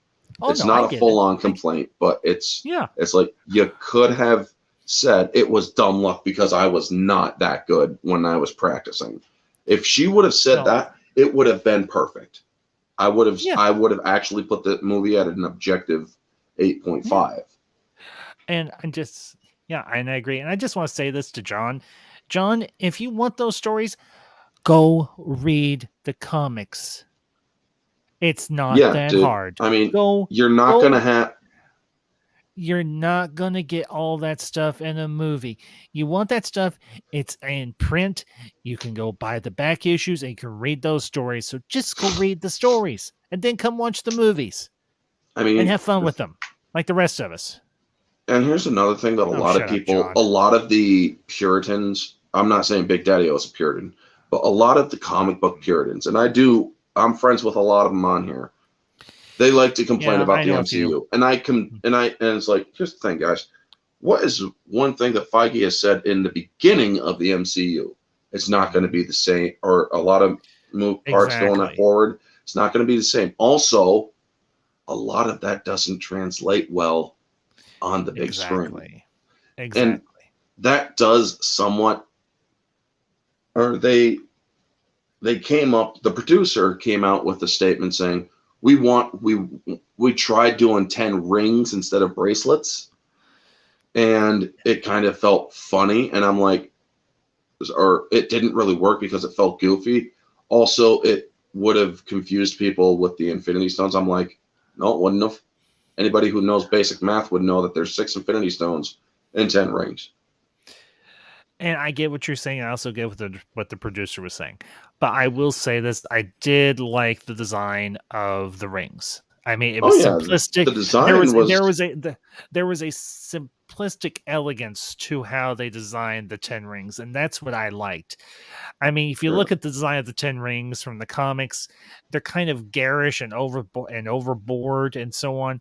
Oh, it's not a full-on complaint, but it's like you could have said it was dumb luck because I was not that good when I was practicing. If she would have said that, it would have been perfect. I would have actually put the movie at an objective 8.5. And and I agree. And I just want to say this to John. John, if you want those stories, go read the comics. It's not that hard. I mean, you're not going to get all that stuff in a movie. You want that stuff, it's in print. You can go buy the back issues and you can read those stories. So just go read the stories and then come watch the movies. And have fun with them, like the rest of us. And here's another thing that a lot of the Puritans, I'm not saying Big Daddy is a Puritan, but a lot of the comic book Puritans, and I'm friends with a lot of them on here. They like to complain about the MCU. And it's like, here's the thing, guys. What is one thing that Feige has said in the beginning of the MCU? It's not going to be the same, or a lot of parts going forward. It's not going to be the same. Also, a lot of that doesn't translate well on the big screen. Exactly. And that does somewhat, or the producer came out with a statement saying, we tried doing 10 rings instead of bracelets, and it kind of felt funny. And I'm like, or it didn't really work because it felt goofy. Also, it would have confused people with the Infinity Stones. I'm like, no, it wouldn't have. Anybody who knows basic math would know that there's 6 Infinity Stones and 10 rings. And I get what you're saying. I also get what the producer was saying. But I will say this. I did like the design of the rings. I mean, it was simplistic. The design there was a simplistic elegance to how they designed the 10 rings. And that's what I liked. I mean, if you look at the design of the 10 rings from the comics, they're kind of garish and overboard and so on.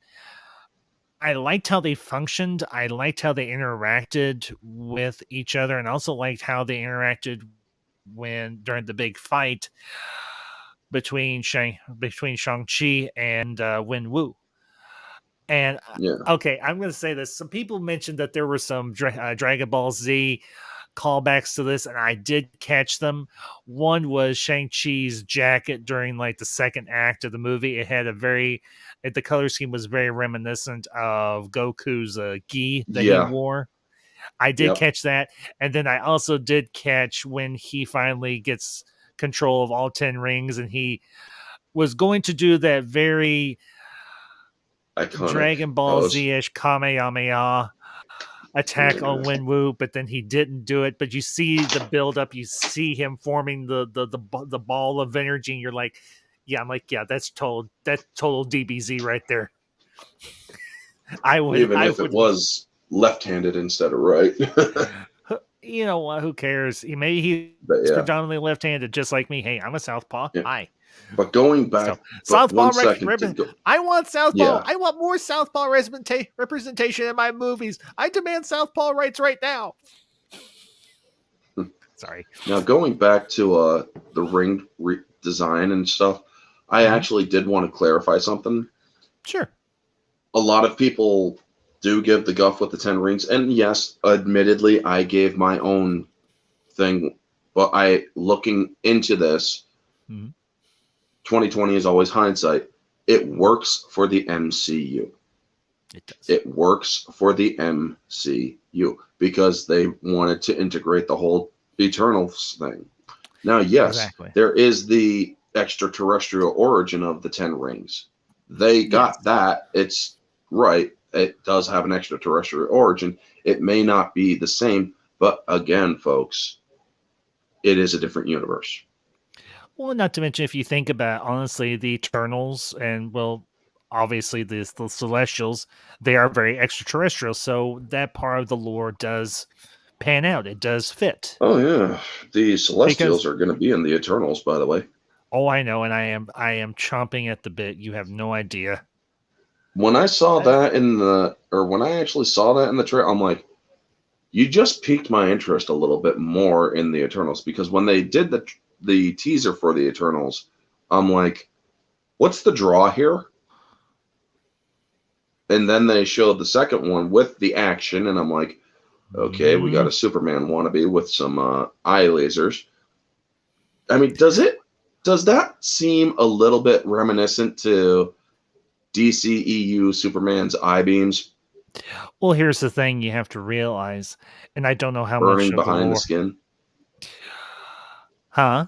I liked how they functioned. I liked how they interacted with each other, and also liked how they interacted during the big fight between Shang-Chi and Wen-Wu. And okay, I'm going to say this. Some people mentioned that there were some Dragon Ball Z callbacks to this, and I did catch them. One was Shang-Chi's jacket during like the second act of the movie. It had the color scheme was very reminiscent of Goku's gi that he wore. I did catch that. And then I also did catch when he finally gets control of all 10 rings, and he was going to do that very iconic Dragon Ball Z-ish Kamehameha attack on Wen-Wu, but then he didn't do it. But you see the build up, you see him forming the ball of energy, and you're like, that's total DBZ right there. Even if it was left-handed instead of right. You know what? Who cares? Maybe he's predominantly left-handed, just like me. Hey, I'm a southpaw. Yeah. Hi. But going back, southpaw I want southpaw. Yeah. I want more southpaw representation in my movies. I demand southpaw rights right now. Sorry. Now going back to the ring design and stuff, I actually did want to clarify something. Sure. A lot of people do give the guff with the 10 rings, and yes, admittedly, I gave my own thing, but looking into this, 2020 is always hindsight. It works for the MCU. It does. It works for the MCU because they wanted to integrate the whole Eternals thing. Now, yes, Exactly. there is the extraterrestrial origin of the 10 rings. They got that. It's right. It does have an extraterrestrial origin. It may not be the same, but again, folks, it is a different universe. Well, not to mention, if you think about it, honestly, the Eternals and, well, obviously the Celestials, they are very extraterrestrial. So that part of the lore does pan out. It does fit. Oh yeah, the Celestials Because- are going to be in the Eternals, by the way. Oh, I know, and I am chomping at the bit. You have no idea. When I saw that when I actually saw that in the trailer, I'm like, you just piqued my interest a little bit more in the Eternals, because when they did the teaser for the Eternals, I'm like, what's the draw here? And then they showed the second one with the action, and I'm like, okay, we got a Superman wannabe with some eye lasers. I mean, does that seem a little bit reminiscent to DCEU Superman's eye beams Well, here's the thing you have to realize, and I don't know how burning much of behind the the skin? Huh?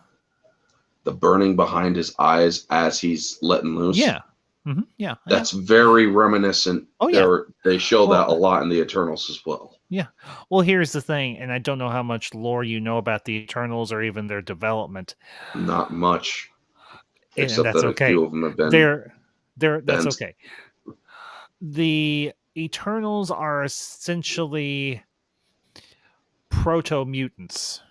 The burning behind his eyes as he's letting loose? Yeah. Mm-hmm. Yeah. That's very reminiscent. Oh, yeah. They show that a Well, lot in the Eternals as well. Yeah. Well, here's the thing, and I don't know how much lore you know about the Eternals or even their development. Not much. And Except that's that okay. a few of them have been That's bent. okay. The Eternals are essentially proto-mutants.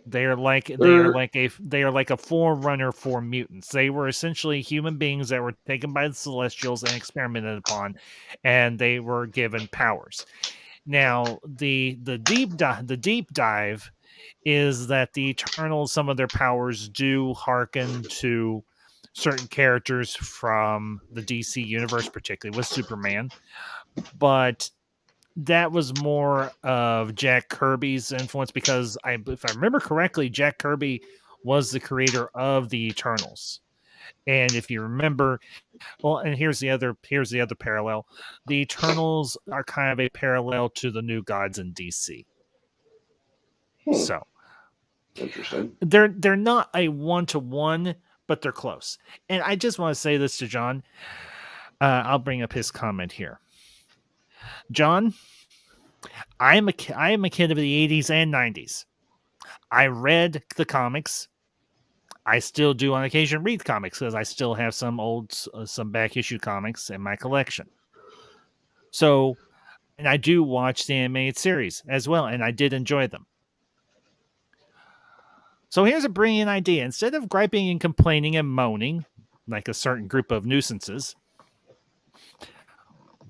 They are like a forerunner for mutants. They were essentially human beings that were taken by the Celestials and experimented upon, and they were given powers. Now, the deep dive is that the Eternals, some of their powers do hearken to certain characters from the DC universe, particularly with Superman, but that was more of Jack Kirby's influence, because if I remember correctly, Jack Kirby was the creator of the Eternals. And if you remember, well, and here's the other parallel. The Eternals are kind of a parallel to the New Gods in DC. So Interesting. they're not a 1-to-1, but they're close. And I just want to say this to John. I'll bring up his comment here. John, I am a kid of the 80s and 90s. I read the comics. I still do on occasion read comics because I still have some back issue comics in my collection. So, and I do watch the animated series as well, and I did enjoy them. So here's a brilliant idea. Instead of griping and complaining and moaning like a certain group of nuisances,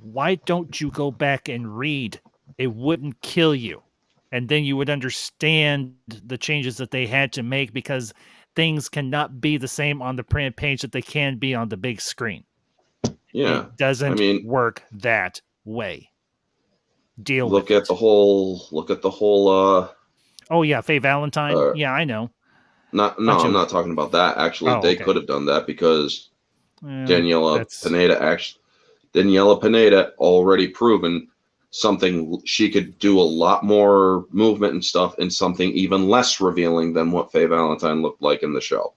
why don't you go back and read? It wouldn't kill you. And then you would understand the changes that they had to make, because things cannot be the same on the printed page that they can be on the big screen. Yeah. It doesn't work that way. Look at the whole oh yeah, Faye Valentine. Yeah, I know. I'm not talking about that. Actually, they could have done that because Daniela Pineda already proven something. She could do a lot more movement and stuff, and something even less revealing than what Faye Valentine looked like in the show.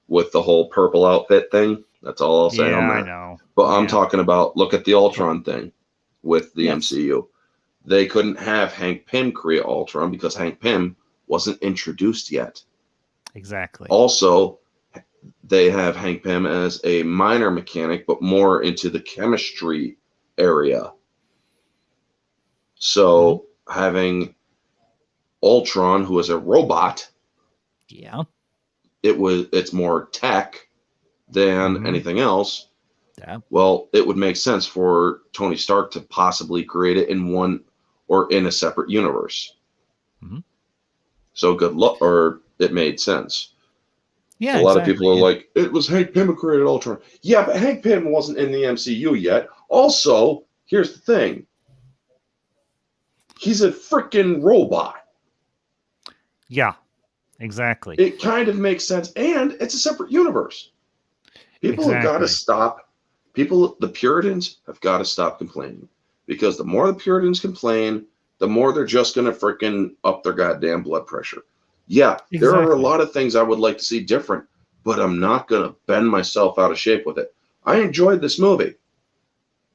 With the whole purple outfit thing. That's all I'll say on that. I know. But I'm talking about, look at the Ultron thing with the MCU. They couldn't have Hank Pym create Ultron because Hank Pym wasn't introduced yet. Exactly. Also, they have Hank Pym as a minor mechanic, but more into the chemistry area. So having Ultron, who is a robot, it's more tech than anything else. Yeah. Well, it would make sense for Tony Stark to possibly create it in one or in a separate universe. So good luck, or it made sense. Yeah, a lot of people are like, it was Hank Pym who created Ultron. Yeah, but Hank Pym wasn't in the MCU yet. Also, here's the thing. He's a freaking robot. Yeah. exactly. It kind of makes sense, and it's a separate universe. People have got to stop. The Puritans have got to stop complaining, because the more the Puritans complain, the more they're just going to freaking up their goddamn blood pressure. Yeah, there are a lot of things I would like to see different, but I'm not going to bend myself out of shape with it. I enjoyed this movie.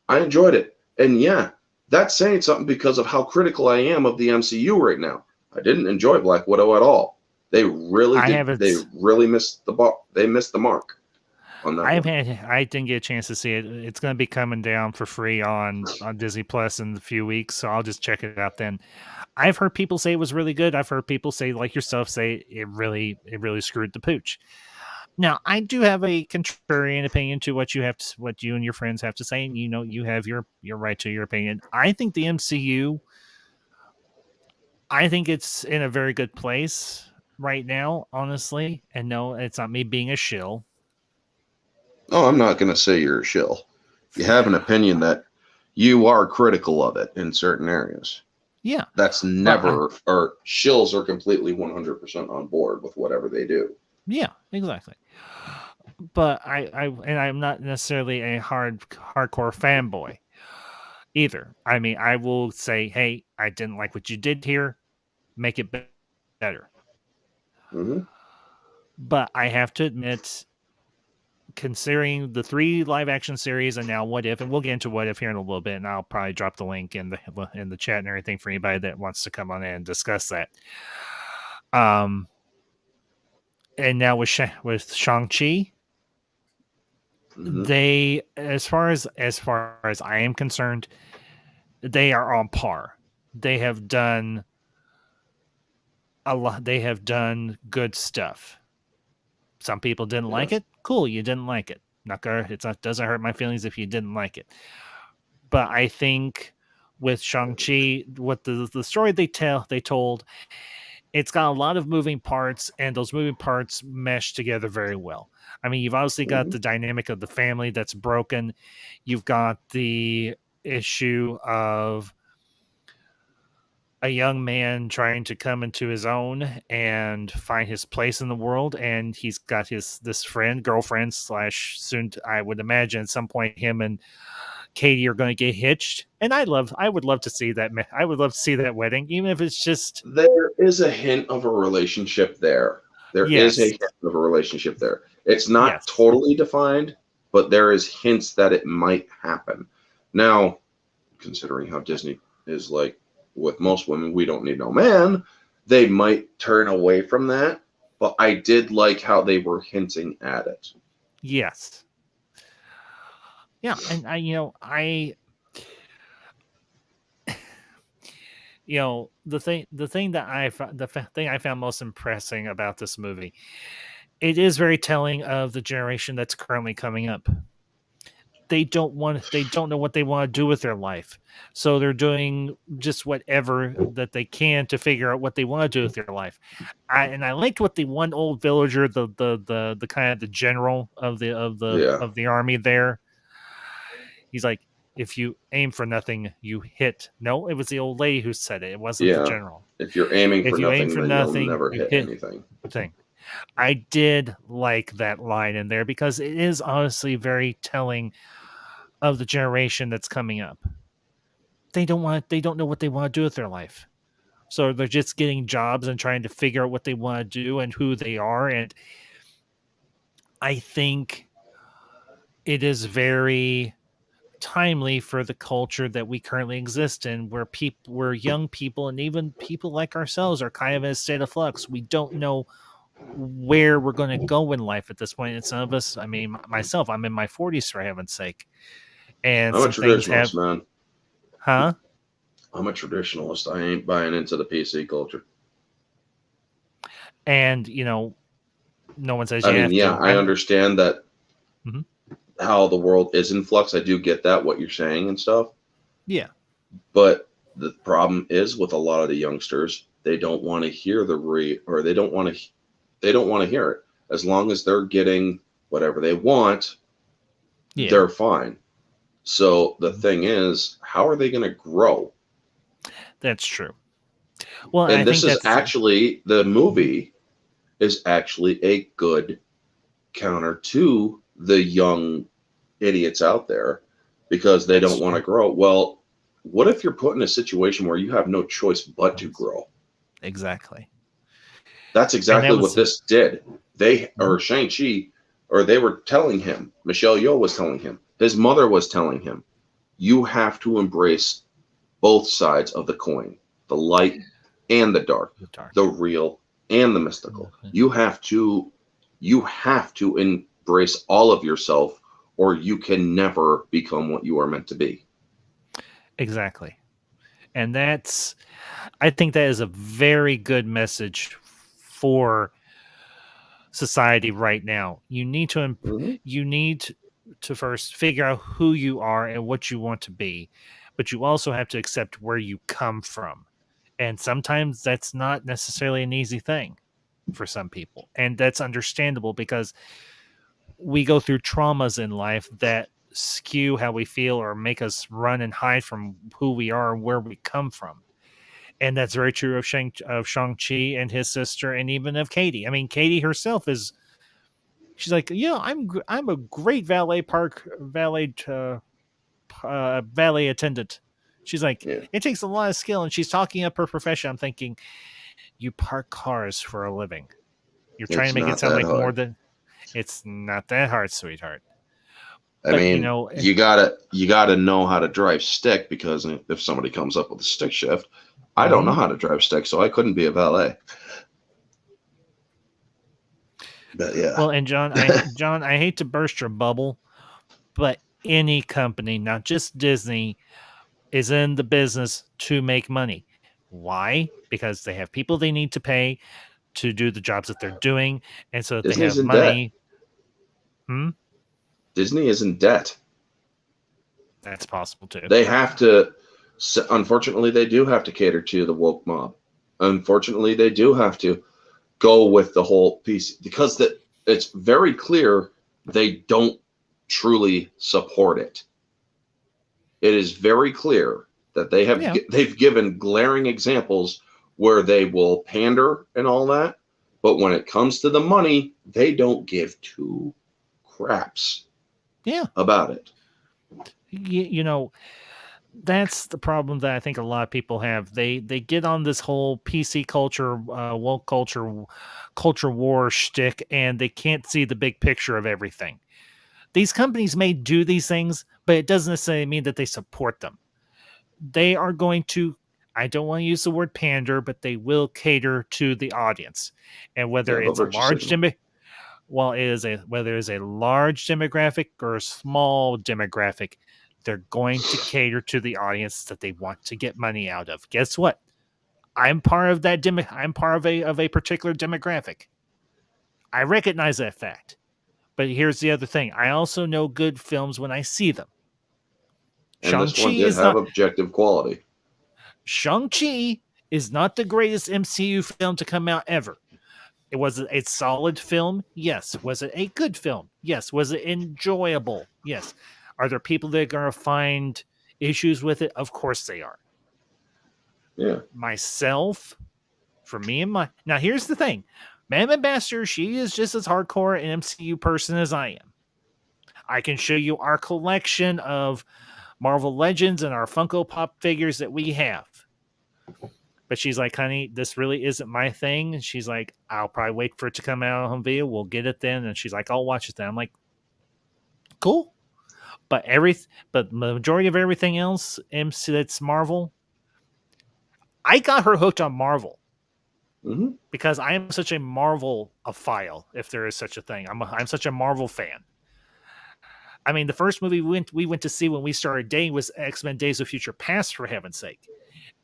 I enjoyed it. And yeah, that's saying something because of how critical I am of the MCU right now. I didn't enjoy Black Widow at all. They really did. They really missed the ball. They missed the mark on that. I didn't get a chance to see it. It's going to be coming down for free on Disney Plus in a few weeks, so I'll just check it out then. I've heard people say it was really good. I've heard people say, like yourself, say it really screwed the pooch. Now, I do have a contrarian opinion to what you and your friends have to say, and you have your right to your opinion. I think the MCU, I think it's in a very good place right now, honestly. And no, it's not me being a shill. Oh, I'm not going to say you're a shill. You have an opinion that you are critical of it in certain areas. Yeah. That's never, or shills are completely 100% on board with whatever they do. Yeah, exactly. But I'm not necessarily a hardcore fanboy either. I mean, I will say, hey, I didn't like what you did here. Make it better. Mm-hmm. But I have to admit, considering the 3 live action series and now What If, and we'll get into What If here in a little bit, and I'll probably drop the link in the chat and everything for anybody that wants to come on in and discuss that. And now with Shang-Chi, they, as far as I am concerned, they are on par. They have done a lot. They have done good stuff. Some people didn't like it. Cool, you didn't like it. Doesn't hurt my feelings if you didn't like it. But I think with Shang-Chi, what the story they told, it's got a lot of moving parts, and those moving parts mesh together very well. I mean, you've obviously got the dynamic of the family that's broken. You've got the issue of a young man trying to come into his own and find his place in the world, and he's got this girlfriend / soon, I would imagine at some point him and Katie are going to get hitched, and I would love to see that. I would love to see that wedding, even if it's just. There is a hint of a relationship there. There is a hint of a relationship there. It's not totally defined, but there is hints that it might happen. Now, considering how Disney is like with most women, we don't need no man. They might turn away from that, but I did like how they were hinting at it. Yes. Yeah, and the thing I found most impressive about this movie, it is very telling of the generation that's currently coming up. They don't know what they want to do with their life, so they're doing just whatever that they can to figure out what they want to do with their life. I liked what the one old villager, the kind of the general of the army there. He's like, if you aim for nothing, you hit. No, it was the old lady who said it. It wasn't the general. If you're aiming for nothing, then you'll never hit anything. I did like that line in there because it is honestly very telling of the generation that's coming up. They don't know what they want to do with their life. So they're just getting jobs and trying to figure out what they want to do and who they are. And I think it is very timely for the culture that we currently exist in, where young people and even people like ourselves are kind of in a state of flux. We don't know where we're going to go in life at this point. And some of us, I mean, myself, I'm in my 40s for heaven's sake. And I'm a traditionalist, man. Huh? I'm a traditionalist. I ain't buying into the PC culture. And, no one says I understand that how the world is in flux. I do get that, what you're saying and stuff. Yeah. But the problem is with a lot of the youngsters, they don't want to hear they don't want to hear it. As long as they're getting whatever they want, they're fine. So the thing is, how are they going to grow? That's true. Well, and this is actually the movie is actually a good counter to the young idiots out there because they don't want to grow. Well, what if you're put in a situation where you have no choice but to grow? Exactly. That's exactly what this did. They, or Shang-Chi, or they were telling him, Michelle Yeoh was telling him, his mother was telling him, you have to embrace both sides of the coin, the light and the dark, the real and the mystical. You have to embrace all of yourself, or you can never become what you are meant to be. Exactly. And I think that is a very good message for society right now. You need to first figure out who you are and what you want to be, but you also have to accept where you come from. And sometimes that's not necessarily an easy thing for some people. And that's understandable because we go through traumas in life that skew how we feel or make us run and hide from who we are and where we come from. And that's very true of Shang-Chi and his sister, and even of Katie. I mean, Katie herself she's like, yeah, I'm a great valet attendant. She's like, it takes a lot of skill, and she's talking up her profession. I'm thinking, you park cars for a living. You're trying to make it sound like more than. It's not that hard, sweetheart. I mean, you gotta know how to drive stick, because if somebody comes up with a stick shift, I don't know how to drive stick, so I couldn't be a valet. But yeah. Well, and John, I hate to burst your bubble, but any company, not just Disney, is in the business to make money. Why? Because they have people they need to pay to do the jobs that they're doing, and so that Disney's they have money. Disney is in debt. That's possible too. They have to. Unfortunately, they do have to cater to the woke mob. Unfortunately, they do have to go with the whole piece, because it's very clear they don't truly support it. It is very clear that they've given glaring examples where they will pander and all that, but when it comes to the money, they don't give two craps about it. That's the problem that I think a lot of people have. They get on this whole PC culture, woke culture war shtick, and they can't see the big picture of everything. These companies may do these things, but it doesn't necessarily mean that they support them. They are going to, I don't want to use the word pander, but they will cater to the audience. And whether it's a large whether it's a large demographic or a small demographic, they're going to cater to the audience that they want to get money out of. Guess what? I'm part of that I'm part of a particular demographic. I recognize that fact. But here's the other thing. I also know good films when I see them. And this one did have objective quality. Shang-Chi is not the greatest MCU film to come out ever. It was a solid film. Yes. Was it a good film? Yes. Was it enjoyable? Yes. Are there people that are going to find issues with it? Of course they are. Yeah. Myself, for me and now here's the thing. Madam Ambassador, she is just as hardcore an MCU person as I am. I can show you our collection of Marvel Legends and our Funko Pop figures that we have. But she's like, honey, this really isn't my thing. And she's like, I'll probably wait for it to come out on home video. We'll get it then. And she's like, I'll watch it then. I'm like, cool. But the majority of everything else, MC that's Marvel, I got her hooked on Marvel. Because I am such a Marvel-ophile, if there is such a thing. I'm such a Marvel fan. I mean, the first movie we went to see when we started dating was X-Men Days of Future Past, for heaven's sake.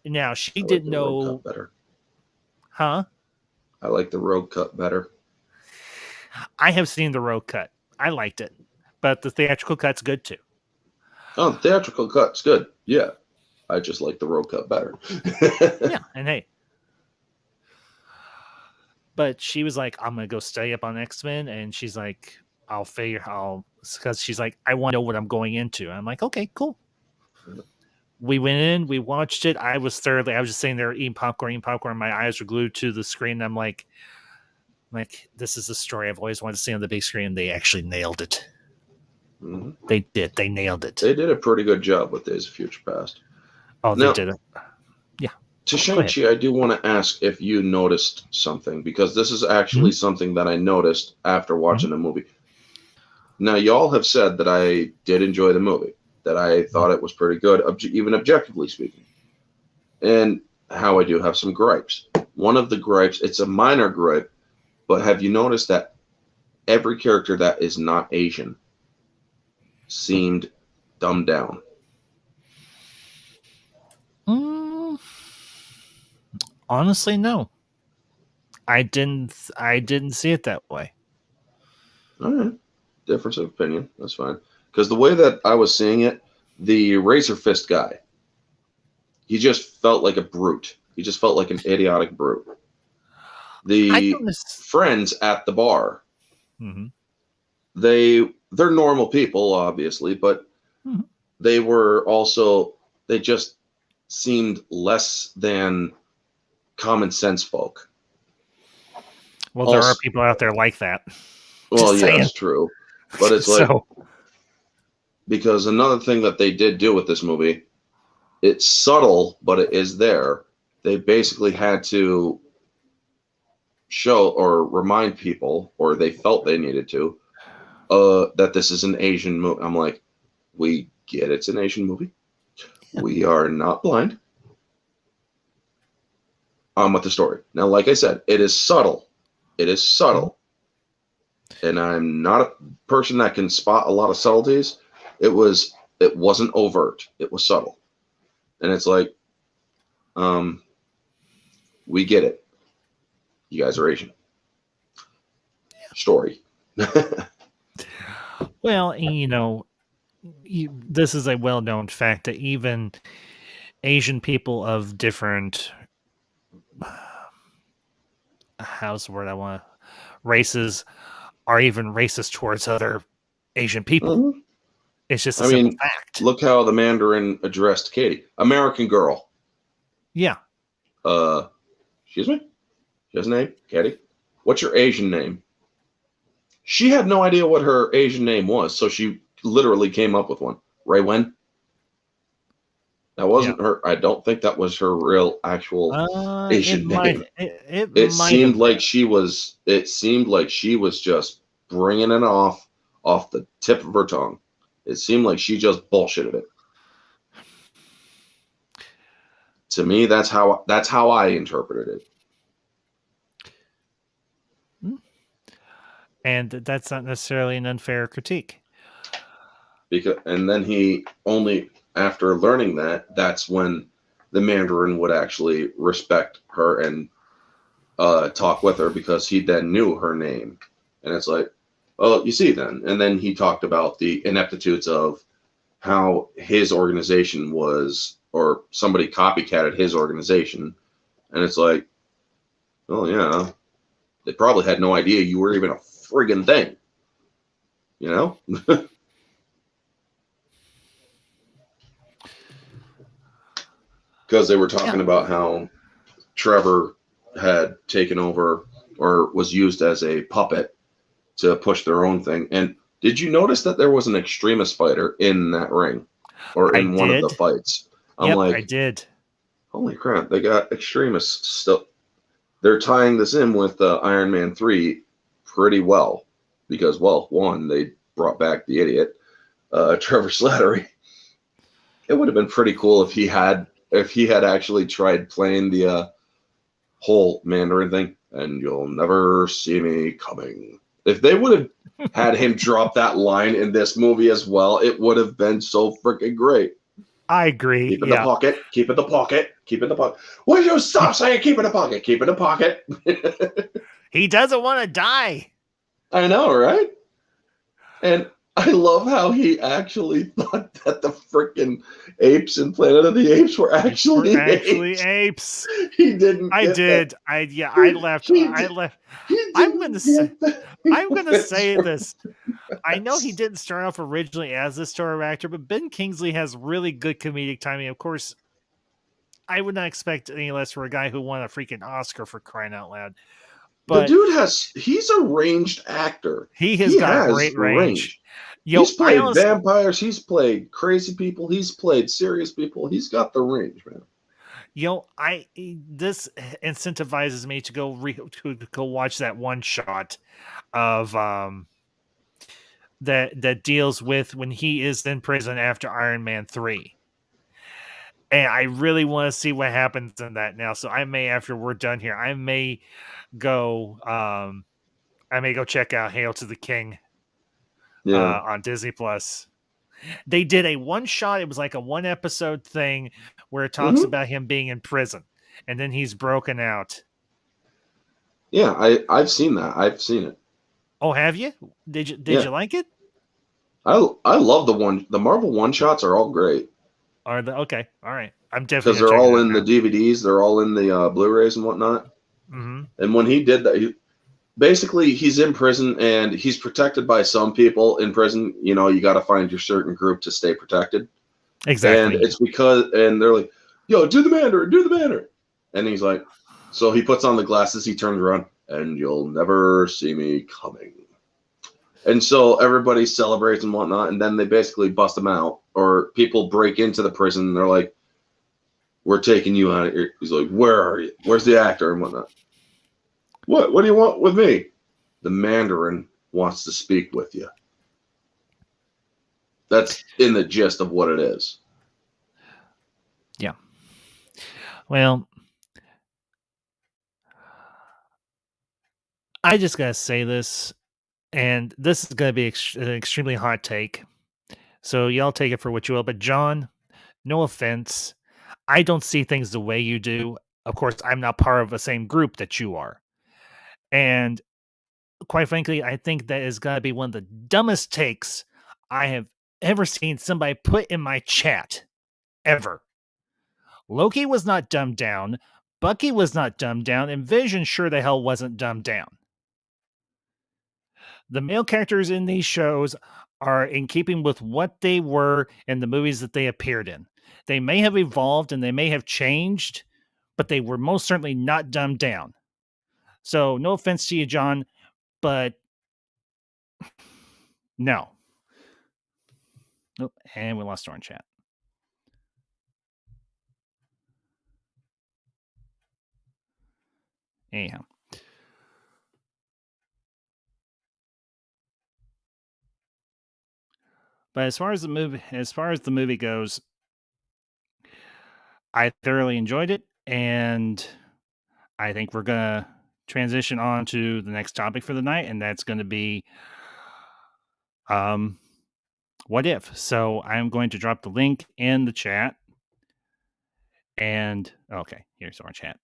Now, she didn't know... better. Huh? I like the Rogue Cut better. I have seen the Rogue Cut. I liked it. But the theatrical cut's good, too. Oh, the theatrical cut's good. Yeah. I just like the Rogue Cut better. Yeah, and hey. But she was like, I'm going to go stay up on X-Men. And she's like, because she's like, I want to know what I'm going into. And I'm like, okay, cool. We went in, we watched it. I was just sitting there eating popcorn. My eyes were glued to the screen. And I'm like, Like, this is a story I've always wanted to see on the big screen. They actually nailed it. Mhm. They did. They nailed it. They did a pretty good job with Days of Future Past. Oh, Now, they did it. Yeah. To Go ahead. Shang-Chi, I do want to ask if you noticed something, because this is actually something that I noticed after watching the movie. Now, y'all have said that I did enjoy the movie, that I thought it was pretty good, even objectively speaking. And how I do have some gripes. One of the gripes, it's a minor gripe, but have you noticed that every character that is not Asian seemed dumbed down? Honestly, no. I didn't see it that way. All right. Difference of opinion. That's fine. Because the way that I was seeing it, the Razor Fist guy, he just felt like a brute. He just felt like an idiotic brute. The friends at the bar, they're normal people, obviously, but they were also, they just seemed less than common sense folk. Well, there are people out there like that. Well, yeah, it's true. But it's like, because another thing that they did do with this movie, it's subtle, but it is there. They basically had to show or remind people, or they felt they needed to, that this is an Asian movie. I'm like, we get it's an Asian movie. We are not blind. On with the story. Now, like I said, it is subtle. It is subtle. And I'm not a person that can spot a lot of subtleties. It wasn't overt. It was subtle. And it's like, we get it. You guys are Asian. Story. Well, this is a well-known fact that even Asian people of different races are even racist towards other Asian people. It's just a simple fact. Look how the Mandarin addressed Katie. American girl. Yeah. Excuse me? She has a name? Katie? What's your Asian name? She had no idea what her Asian name was, so she literally came up with one. Ray Wen? That wasn't her. I don't think that was her real actual Asian name. It seemed like she was just bringing it off the tip of her tongue. It seemed like she just bullshitted it. To me, that's how I interpreted it. And that's not necessarily an unfair critique. And then he only, after learning that's when the Mandarin would actually respect her and talk with her, because he then knew her name. And it's like, well, you see then. And then he talked about the ineptitudes of how his organization was, or somebody copycatted his organization. And it's like, oh yeah, they probably had no idea you were even a friggin' thing. You know? Because they were talking about how Trevor had taken over or was used as a puppet to push their own thing. And did you notice that there was an extremist fighter in that ring, or in one of the fights? I'm like, I did. Holy crap, they got extremists still. They're tying this in with Iron Man 3 pretty well, because, well, one, they brought back the idiot, Trevor Slattery. It would have been pretty cool if he had actually tried playing the whole Mandarin thing, and you'll never see me coming. If they would have had him drop that line in this movie as well, it would have been so freaking great. I agree. Keep in the pocket. Keep in the pocket. Keep in the pocket. Will you stop saying keep in the pocket? Keep in the pocket. He doesn't want to die. I know, right? And I love how he actually thought that the freaking apes in Planet of the Apes were actually apes. He didn't. I did. That. I left. I'm going to say this. I know he didn't start off originally as a story actor, but Ben Kingsley has really good comedic timing. Of course, I would not expect any less for a guy who won a freaking Oscar, for crying out loud. the dude he's a ranged actor. He has got great range. Yo, He's played vampires. He's played crazy people. He's played serious people. He's got the range, man. Yo, this incentivizes me to go watch that one shot of that deals with when he is in prison after Iron Man 3. And I really want to see what happens in that now. So I may, after we're done here, I may go check out Hail to the King on Disney Plus. They did a one shot. It was like a 1 episode thing where it talks about him being in prison and then he's broken out. Yeah, I've seen that. I've seen it. Oh, have you? Did you like it? I love the Marvel one shots are all great. Okay? All right. I'm definitely because they're all in the DVDs. They're all in the Blu-rays and whatnot. Mm-hmm. And when he did that, basically he's in prison and he's protected by some people in prison. You know, you got to find your certain group to stay protected. Exactly. And it's because, and they're like, yo, do the Mandarin. And he's like, so he puts on the glasses, he turns around, and you'll never see me coming. And so everybody celebrates and whatnot, and then they basically bust him out, or people break into the prison, and they're like, we're taking you out of here. He's like, where are you? Where's the actor and whatnot? What do you want with me? The Mandarin wants to speak with you. That's in the gist of what it is. Yeah. Well, I just got to say this, and this is going to be an extremely hot take. So y'all take it for what you will. But John, no offense, I don't see things the way you do. Of course, I'm not part of the same group that you are. And quite frankly, I think that is going to be one of the dumbest takes I have ever seen somebody put in my chat. Ever. Loki was not dumbed down. Bucky was not dumbed down. And Vision sure the hell wasn't dumbed down. The male characters in these shows are in keeping with what they were in the movies that they appeared in. They may have evolved and they may have changed, but they were most certainly not dumbed down. So no offense to you, John, but no. Nope. And we lost our in chat. Anyhow. But as far as the movie goes, I thoroughly enjoyed it, and I think we're gonna transition on to the next topic for the night, and that's going to be what if. So I'm going to drop the link in the chat, and okay, here's our chat.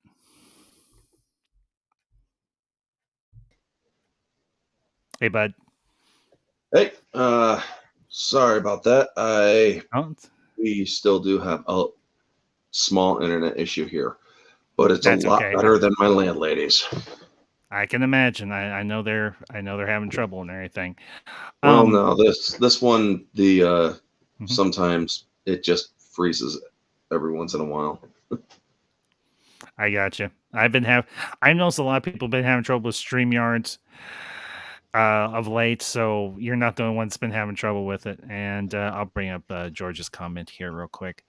Hey, bud. Hey, sorry about that. We still do have a small internet issue here, but it's a lot better than my landlady's. I can imagine. I know they're having trouble and everything. Well, no, this one, sometimes it just freezes every once in a while. I got you. I noticed a lot of people have been having trouble with StreamYards of late, so you're not the only one that's been having trouble with it. And I'll bring up George's comment here real quick.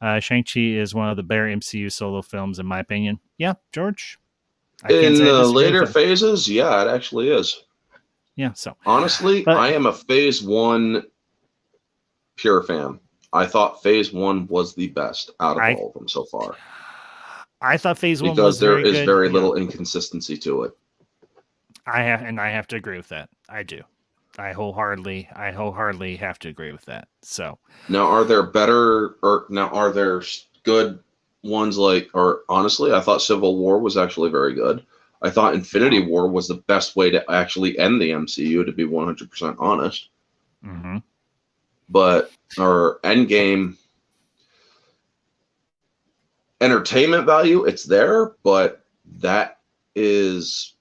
Shang-Chi is one of the better MCU solo films, in my opinion. Yeah, George? In the later phases, yeah, it actually is. Yeah, so. Honestly, I am a Phase 1 pure fan. I thought Phase 1 was the best out of all of them so far. I thought Phase 1 was very good. Because there is very little inconsistency to it. I have to agree with that. I do. I wholeheartedly have to agree with that. So now, are there good ones honestly, I thought Civil War was actually very good. I thought Infinity War was the best way to actually end the MCU, to be 100% honest. Mm-hmm. But our Endgame entertainment value, it's there, but that is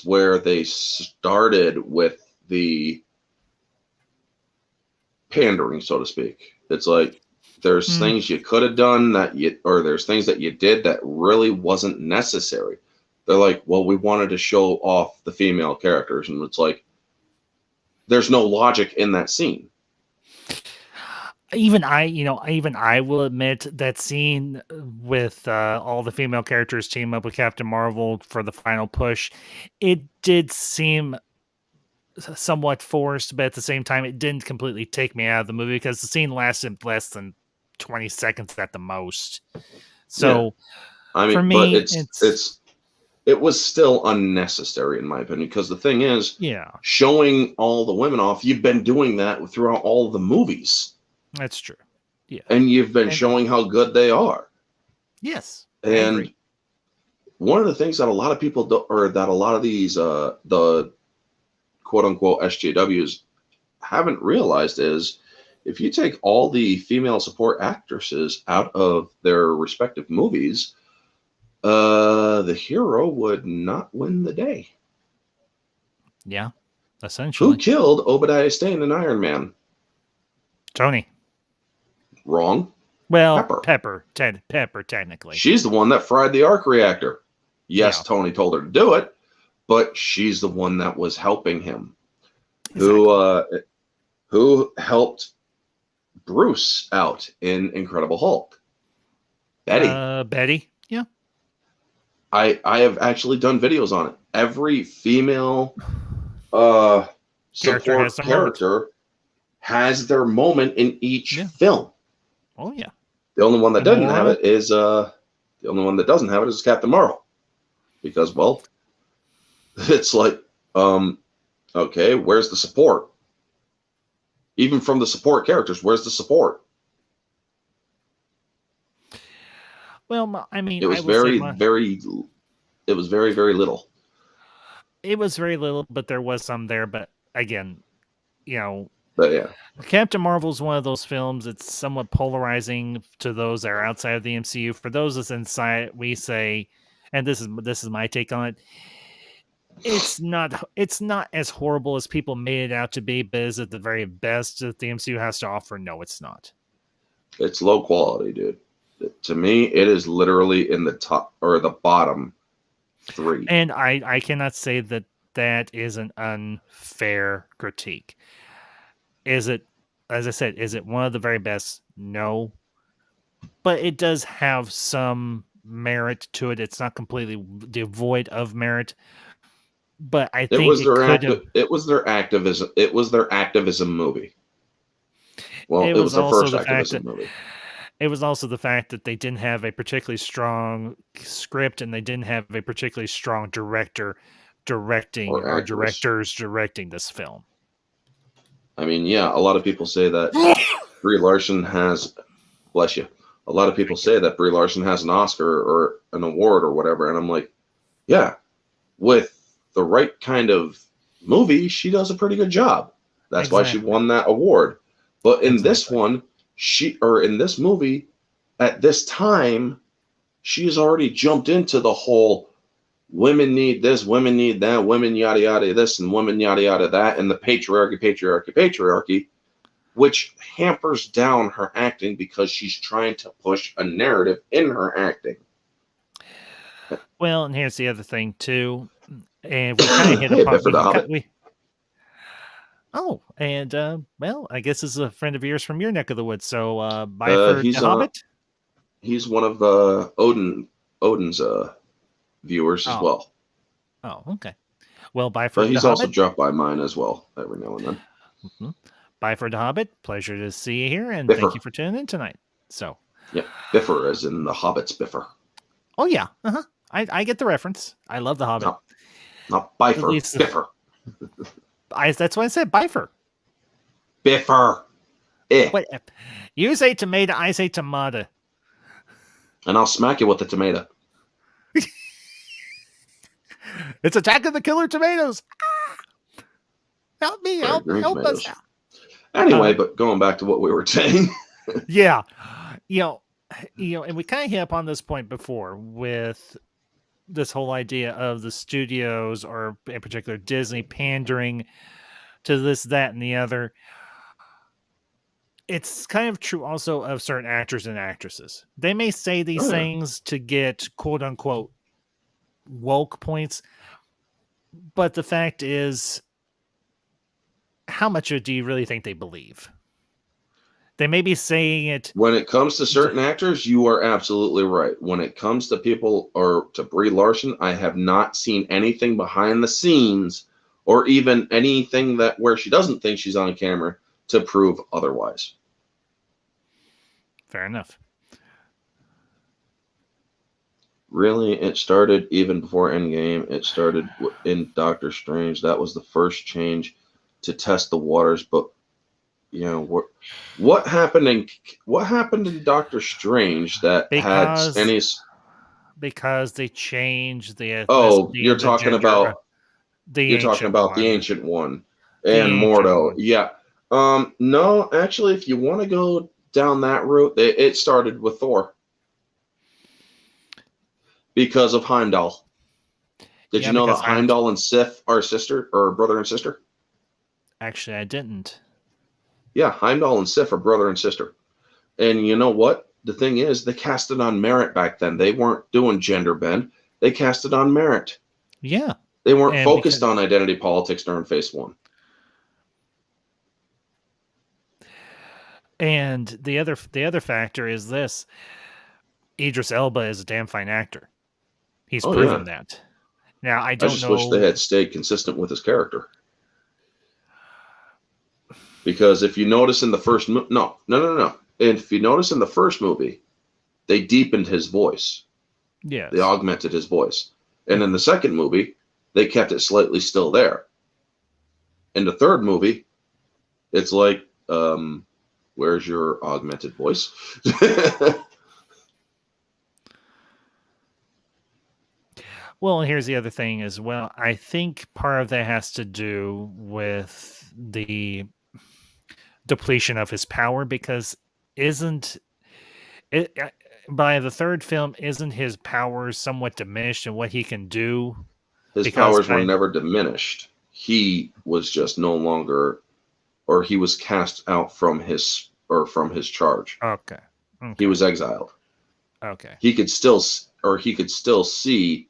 where they started with the pandering, so to speak. It's like there's things you could have done there's things that you did that really wasn't necessary. They're like, well, we wanted to show off the female characters, and it's like, there's no logic in that scene. Even I will admit that scene with all the female characters team up with Captain Marvel for the final push, it did seem somewhat forced, but at the same time, it didn't completely take me out of the movie because the scene lasted less than 20 seconds at the most. So, I mean, for me, but it was still unnecessary in my opinion, because the thing is, yeah, showing all the women off, you've been doing that throughout all the movies. that's true. Yeah, and you've been showing how good they are. Yes, and one of the things that a lot of people do, or that a lot of these the quote unquote SJWs haven't realized is, if you take all the female support actresses out of their respective movies, the hero would not win the day. Yeah, essentially. Who killed Obadiah Stane in Iron Man? Tony. Wrong. Well, Pepper, technically. She's the one that fried the arc reactor. Yes, yeah. Tony told her to do it, but she's the one that was helping him. Exactly. Who helped Bruce out in Incredible Hulk? Betty. Betty, yeah. I have actually done videos on it. Every female support character has their moment in each film. Oh yeah. The only one that doesn't have it is Captain Marvel, because, well, it's like, okay, where's the support? Even from the support characters, where's the support? Well, I mean, it was very little. It was very little, but there was some there. But again, But yeah, Captain Marvel's one of those films. It's somewhat polarizing to those that are outside of the MCU. For those that's inside, we say, and this is my take on it. It's not as horrible as people made it out to be, but is it the very best that the MCU has to offer? No, it's not. It's low quality, dude. To me, it is literally in the top or the bottom 3. And I cannot say that is an unfair critique. Is it, as I said, is it one of the very best? No. But it does have some merit to it. It's not completely devoid of merit. But I think it was their activism movie. Well, it was their first activism movie. It was also the fact that they didn't have a particularly strong script, and they didn't have a particularly strong director directing or directors directing this film. I mean, yeah, a lot of people say that Brie Larson has, bless you, a lot of people say that Brie Larson has an Oscar or an award or whatever, and I'm like, yeah, with the right kind of movie, she does a pretty good job. That's why she won that award. But in this one, in this movie, at this time, she has already jumped into the whole women need this, women need that, women yada yada this, and women yada yada that, and the patriarchy, which hampers down her acting because she's trying to push a narrative in her acting. Well, and here's the other thing too, and we kind of hit upon well, I guess this is a friend of yours from your neck of the woods. So, Byford the Hobbit. He's one of Odin's viewers as well. Oh, okay. Well, Byford. But he's also dropped by mine as well every now and then. Mm-hmm. Byford the Hobbit. Pleasure to see you here, and thank you for tuning in tonight. So, yeah, Biffer, as in the Hobbit's Biffer. Oh yeah, I get the reference. I love the Hobbit. Not Byford, Biffer. That's why I said Byford. Biffer. Wait, you say tomato, I say tomato. And I'll smack you with the tomato. It's Attack of the Killer Tomatoes. Help me, help us out. Anyway, but going back to what we were saying. Yeah. And we kind of hit upon this point before with this whole idea of the studios, or in particular Disney, pandering to this, that, and the other. It's kind of true also of certain actors and actresses. They may say these things to get quote unquote woke points. But the fact is, how much of it do you really think they believe? They may be saying it. When it comes to certain actors, you are absolutely right. When it comes to people or to Brie Larson, I have not seen anything behind the scenes or even anything that where she doesn't think she's on camera to prove otherwise. Fair enough. Really, it started even before Endgame. It started in Doctor Strange. That was the first change to test the waters. But you know what happened in Doctor Strange that had any? Because they changed the You're talking about the Ancient One and Mordo. Yeah. No, actually, if you want to go down that route, it started with Thor. Because of Heimdall. Did you know that Heimdall and Sif are sister or brother and sister? Actually, I didn't. Yeah, Heimdall and Sif are brother and sister. And you know what? The thing is, they cast it on merit back then. They weren't doing gender bend. They cast it on merit. Yeah. They weren't focused on identity politics during Phase 1. And the other factor is this. Idris Elba is a damn fine actor. He's proven that. Now, I don't know. I just wish they had stayed consistent with his character. Because if you notice in the first... No. If you notice in the first movie, they deepened his voice. Yes. They augmented his voice. And in the second movie, they kept it slightly still there. In the third movie, it's like, where's your augmented voice? Well, and here's the other thing as well. I think part of that has to do with the depletion of his power, because by the third film, isn't his powers somewhat diminished in what he can do? His powers were never diminished. He was just no longer, or he was cast out from his charge. Okay. He was exiled. Okay. He could still see,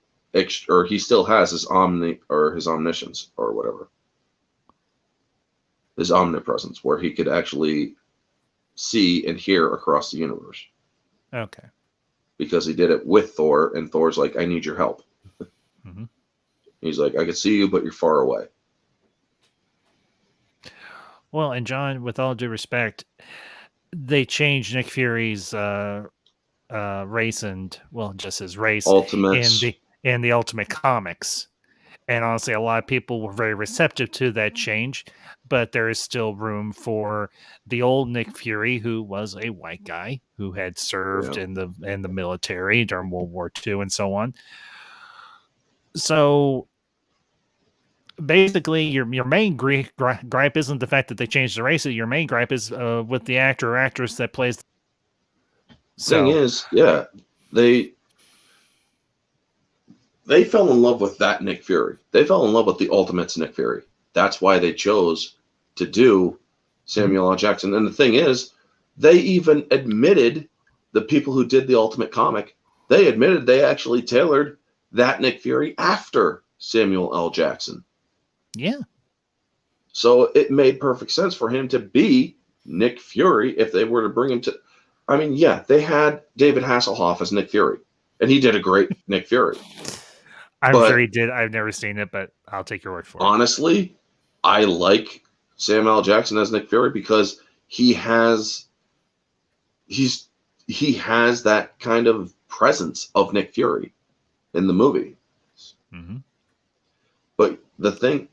or he still has his his omniscience or whatever, his omnipresence, where he could actually see and hear across the universe. Okay. Because he did it with Thor, and Thor's like, I need your help. Mm-hmm. He's like, I can see you, but you're far away. Well, and John, with all due respect, they changed Nick Fury's race and, well, just his race in the Ultimate Comics. And honestly, a lot of people were very receptive to that change, but there is still room for the old Nick Fury, who was a white guy who had served in the military during World War II and so on. So basically, your main gripe isn't the fact that they changed the race. Your main gripe is with the actor or actress that plays. Thing is, yeah, they fell in love with that Nick Fury. They fell in love with the Ultimates Nick Fury. That's why they chose to do Samuel L. Jackson. And the thing is, they even admitted, the people who did the Ultimate comic, they admitted they actually tailored that Nick Fury after Samuel L. Jackson. Yeah. So it made perfect sense for him to be Nick Fury if they were to bring him to... I mean, yeah, they had David Hasselhoff as Nick Fury, and he did a great Nick Fury. I'm sure he did. I've never seen it, but I'll take your word for it. Honestly, I like Samuel L. Jackson as Nick Fury because he has that kind of presence of Nick Fury in the movie. Mm-hmm. But the thing,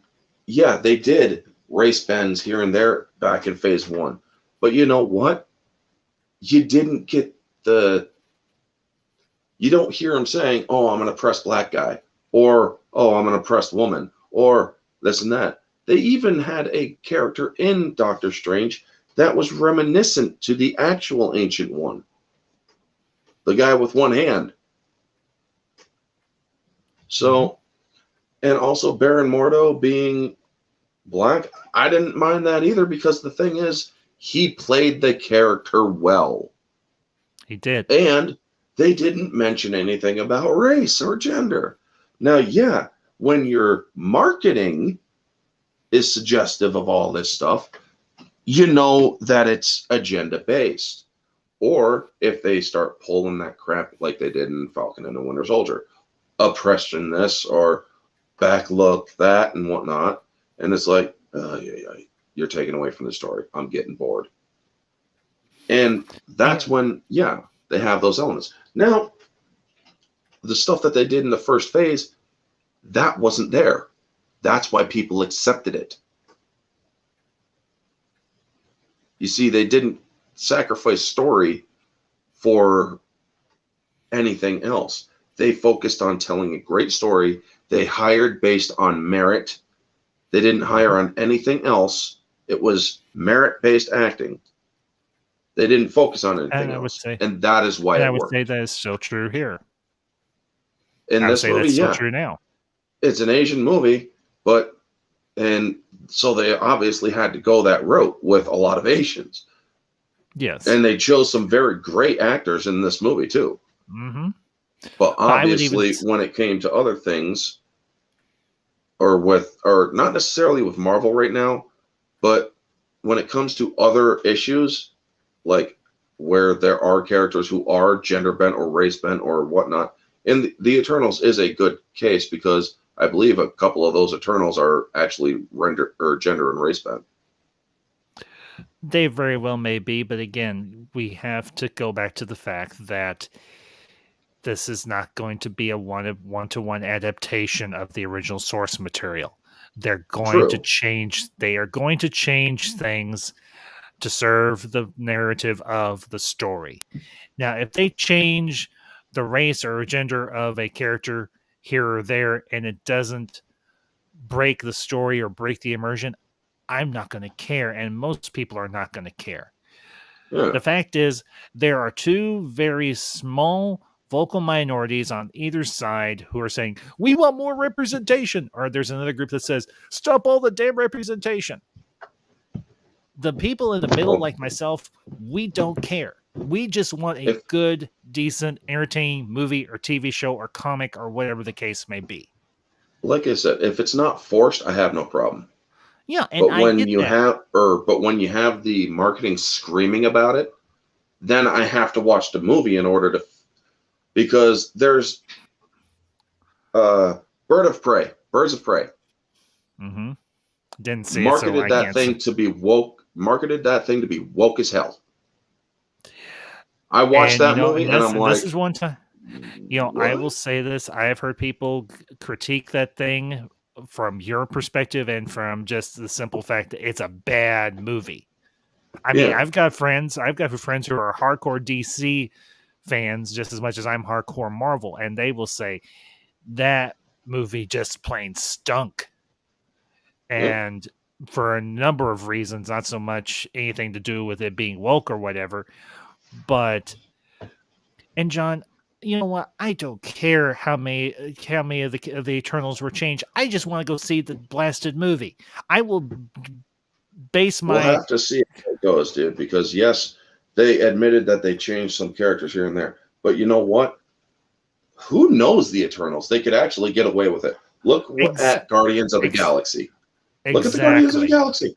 yeah, they did race bends here and there back in Phase 1. But you know what? You didn't get you don't hear him saying, oh, I'm an oppressed black guy, or, oh, I'm an oppressed woman, or this and that. They even had a character in Doctor Strange that was reminiscent to the actual Ancient One. The guy with one hand. So, and also Baron Mordo being black, I didn't mind that either, because the thing is, he played the character well. He did. And they didn't mention anything about race or gender. Now, yeah, when your marketing is suggestive of all this stuff, you know that it's agenda based. Or if they start pulling that crap like they did in Falcon and the Winter Soldier, oppression this or backlook that and whatnot, and it's like, you're taking away from the story. I'm getting bored. And that's when, they have those elements. Now, the stuff that they did in the first phase, that wasn't there. That's why people accepted it. You see, they didn't sacrifice story for anything else. They focused on telling a great story. They hired based on merit. They didn't hire on anything else. It was merit-based acting. They didn't focus on anything else. And that is why it worked. I would say that is still true here. In this movie, that's still true now. It's an Asian movie, and so they obviously had to go that route with a lot of Asians. Yes. And they chose some very great actors in this movie, too. Mm-hmm. But obviously, when it came to other things, or not necessarily with Marvel right now, but when it comes to other issues, like where there are characters who are gender bent or race bent or whatnot, and the Eternals is a good case because I believe a couple of those Eternals are actually gender and race bent. They very well may be, but again, we have to go back to the fact that this is not going to be a one-to-one adaptation of the original source material. They're going to change. They are going to change things to serve the narrative of the story. Now, if they change the race or gender of a character here or there, and it doesn't break the story or break the immersion, I'm not going to care, and most people are not going to care. Yeah. The fact is, there are two very small vocal minorities on either side who are saying, we want more representation, or there's another group that says, stop all the damn representation. The people in the middle, like myself, we don't care. We just want a good, decent, entertaining movie or TV show or comic or whatever the case may be. Like I said, if it's not forced, I have no problem. Yeah, and but when you have the marketing screaming about it, then I have to watch the movie in order to, because there's Birds of Prey. Mm-hmm. Didn't see marketed it, so that thing to be woke. Marketed that thing to be woke as hell. I watched that movie and I'm like, this is one time. What? I will say this: I have heard people critique that thing from your perspective and from just the simple fact that it's a bad movie. I mean, I've got friends who are hardcore DC fans just as much as I'm hardcore Marvel, and they will say that movie just plain stunk. And for a number of reasons, not so much anything to do with it being woke or whatever, but, and John, you know what? I don't care how many of the Eternals were changed. I just want to go see the blasted movie. I will base my. We'll have to see how it goes, dude. Because yes, they admitted that they changed some characters here and there, but you know what? Who knows the Eternals? They could actually get away with it. Look at Guardians of the Galaxy. Look at the Guardians of the Galaxy.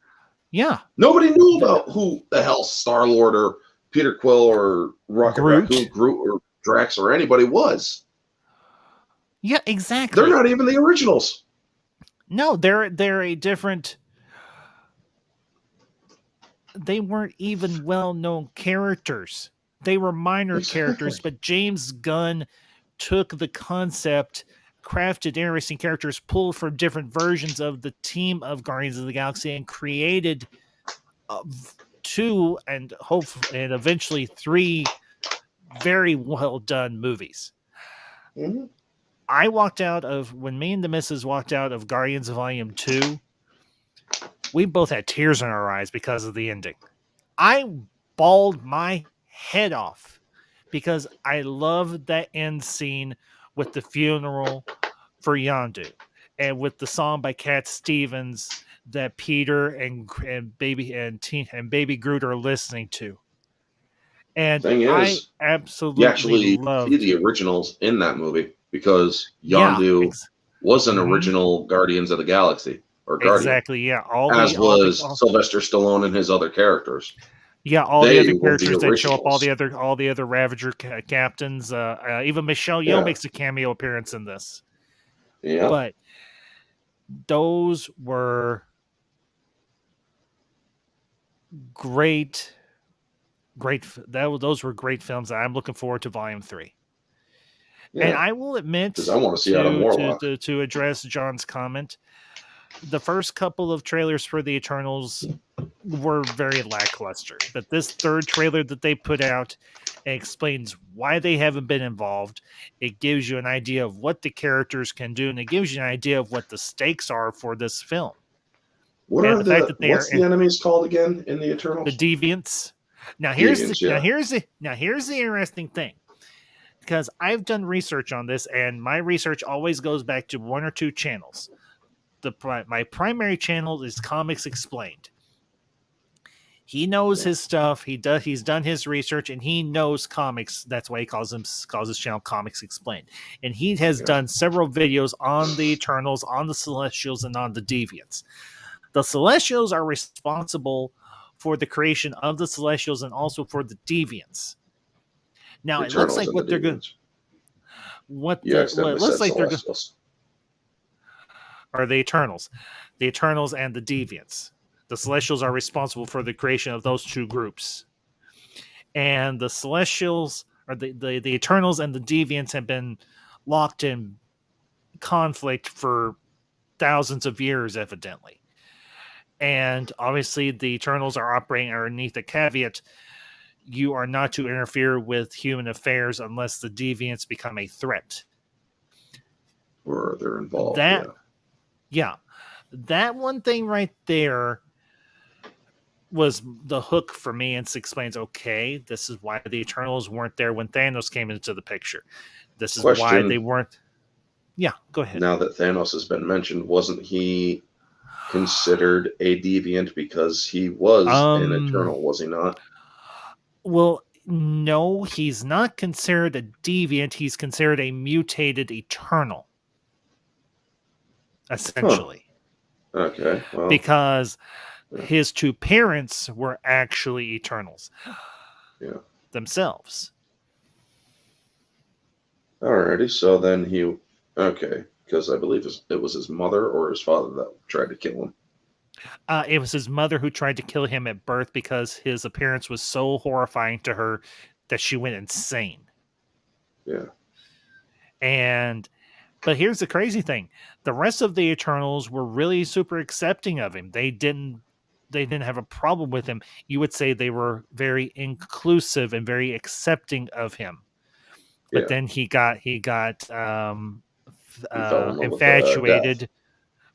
Yeah. Nobody knew about who the hell Star-Lord or Peter Quill or Rocket Raccoon, Groot or Drax or anybody was. Yeah, exactly. They're not even the originals. No, they're a different. They weren't even well-known characters. They were minor characters, but James Gunn took the concept, crafted interesting characters, pulled from different versions of the team of Guardians of the Galaxy, and created 2 and hopefully and eventually 3 very well done movies. Mm-hmm. I walked out of when me and the missus walked out of Guardians Volume 2. We both had tears in our eyes because of the ending. I bawled my head off because I loved that end scene with the funeral for Yondu and with the song by Cat Stevens that Peter and Baby Groot are listening to. And I absolutely you actually loved see the originals in that movie because Yondu was an original Guardians of the Galaxy or Guardian. Exactly. Yeah. As was Sylvester Stallone and his other characters. Yeah, all the other characters that show up, all originals. the other Ravager captains, even Michelle Yeoh makes a cameo appearance in this. Yeah, but those were great. Those were great films. I'm looking forward to Volume 3. yeah. And I will admit, Because I want to see Adam Warlock. to address John's comment, the first couple of trailers for the Eternals were very lackluster. But this third trailer that they put out explains why they haven't been involved. It gives you an idea of what the characters can do, and it gives you an idea of what the stakes are for this film. What's the enemies called again in the Eternals? The Deviants. Now here's the interesting thing. Because I've done research on this, and my research always goes back to one or two channels. My primary channel is Comics Explained. He knows his stuff. He's done his research, and he knows comics. That's why he calls his channel Comics Explained. And he has done several videos on the Eternals, on the Celestials, and on the Deviants. The Celestials are responsible for the creation of the Celestials and also for the Deviants. Now it looks like what they're going. It looks like they're going. Are the Eternals and the Deviants. The Celestials are responsible for the creation of those two groups, and the Celestials or the Eternals and the Deviants have been locked in conflict for thousands of years, evidently. And obviously, the Eternals are operating underneath the caveat: you are not to interfere with human affairs unless the Deviants become a threat. Or they're involved. That one thing right there was the hook for me, and explains, okay, this is why the Eternals weren't there when Thanos came into the picture. This is why they weren't. Yeah, go ahead. Now that Thanos has been mentioned, wasn't he considered a deviant because he was an Eternal, was he not? Well, no, he's not considered a deviant. He's considered a mutated Eternal, essentially. Okay. Well, because his two parents were actually Eternals themselves. Alrighty, so then because I believe it was his mother or his father that tried to kill him. It was his mother who tried to kill him at birth because his appearance was so horrifying to her that she went insane. Yeah. But here's the crazy thing. The rest of the Eternals were really super accepting of him. They didn't have a problem with him. You would say they were very inclusive and very accepting of him. But then he got infatuated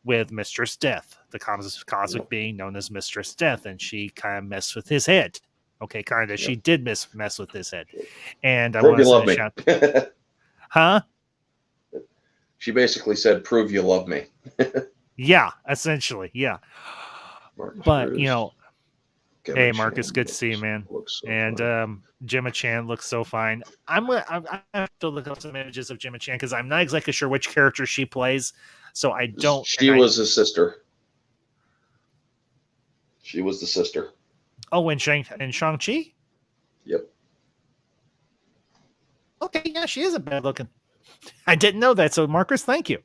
with Mistress Death, the cosmic being known as Mistress Death, and she kind of messed with his head. Okay, kind of. She did mess with his head. And I want to shout, huh? She basically said, "Prove you love me." Yeah, essentially, yeah. Marcus but Bruce. Hey Marcus, good to see you, man. And Gemma Chan looks so fine. I have to look up some images of Gemma Chan because I'm not exactly sure which character she plays, so I don't. She was his sister. She was the sister. Oh, in Shang-Chi? Yep. Okay, yeah, she isn't bad looking. I didn't know that, so Marcus, thank you.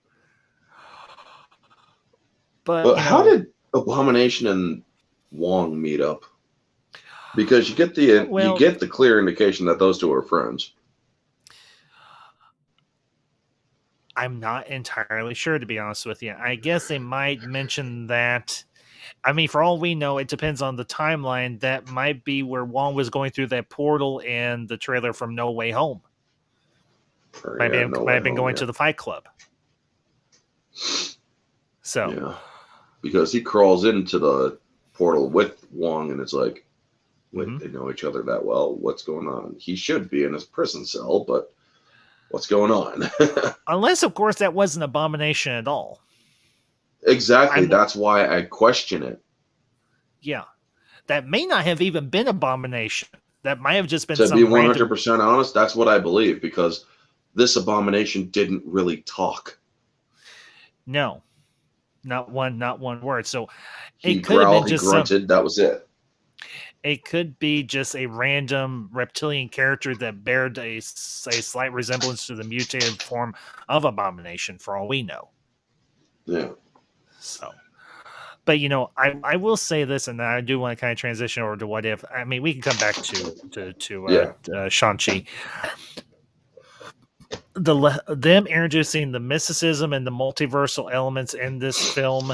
But how did Abomination and Wong meet up? Because you get the clear indication that those two are friends. I'm not entirely sure, to be honest with you. I guess they might mention that. I mean, for all we know, it depends on the timeline. That might be where Wong was going through that portal in the trailer from No Way Home. Might have been going to the Fight Club. So, yeah, because he crawls into the portal with Wong, and it's like, wait, they know each other that well. What's going on? He should be in his prison cell, but what's going on? Unless, of course, that wasn't Abomination at all. Exactly. That's why I question it. Yeah, that may not have even been Abomination. That might have just been. To be 100% honest, that's what I believe, because this Abomination didn't really talk. No, not one word. So He it could have been growled, he just some. grunted. That was it. It could be just a random reptilian character that bared a slight resemblance to the mutated form of Abomination, for all we know. Yeah. So, but I will say this, and I do want to kind of transition over to what if. I mean, we can come back to Shang-Chi. Them introducing the mysticism and the multiversal elements in this film,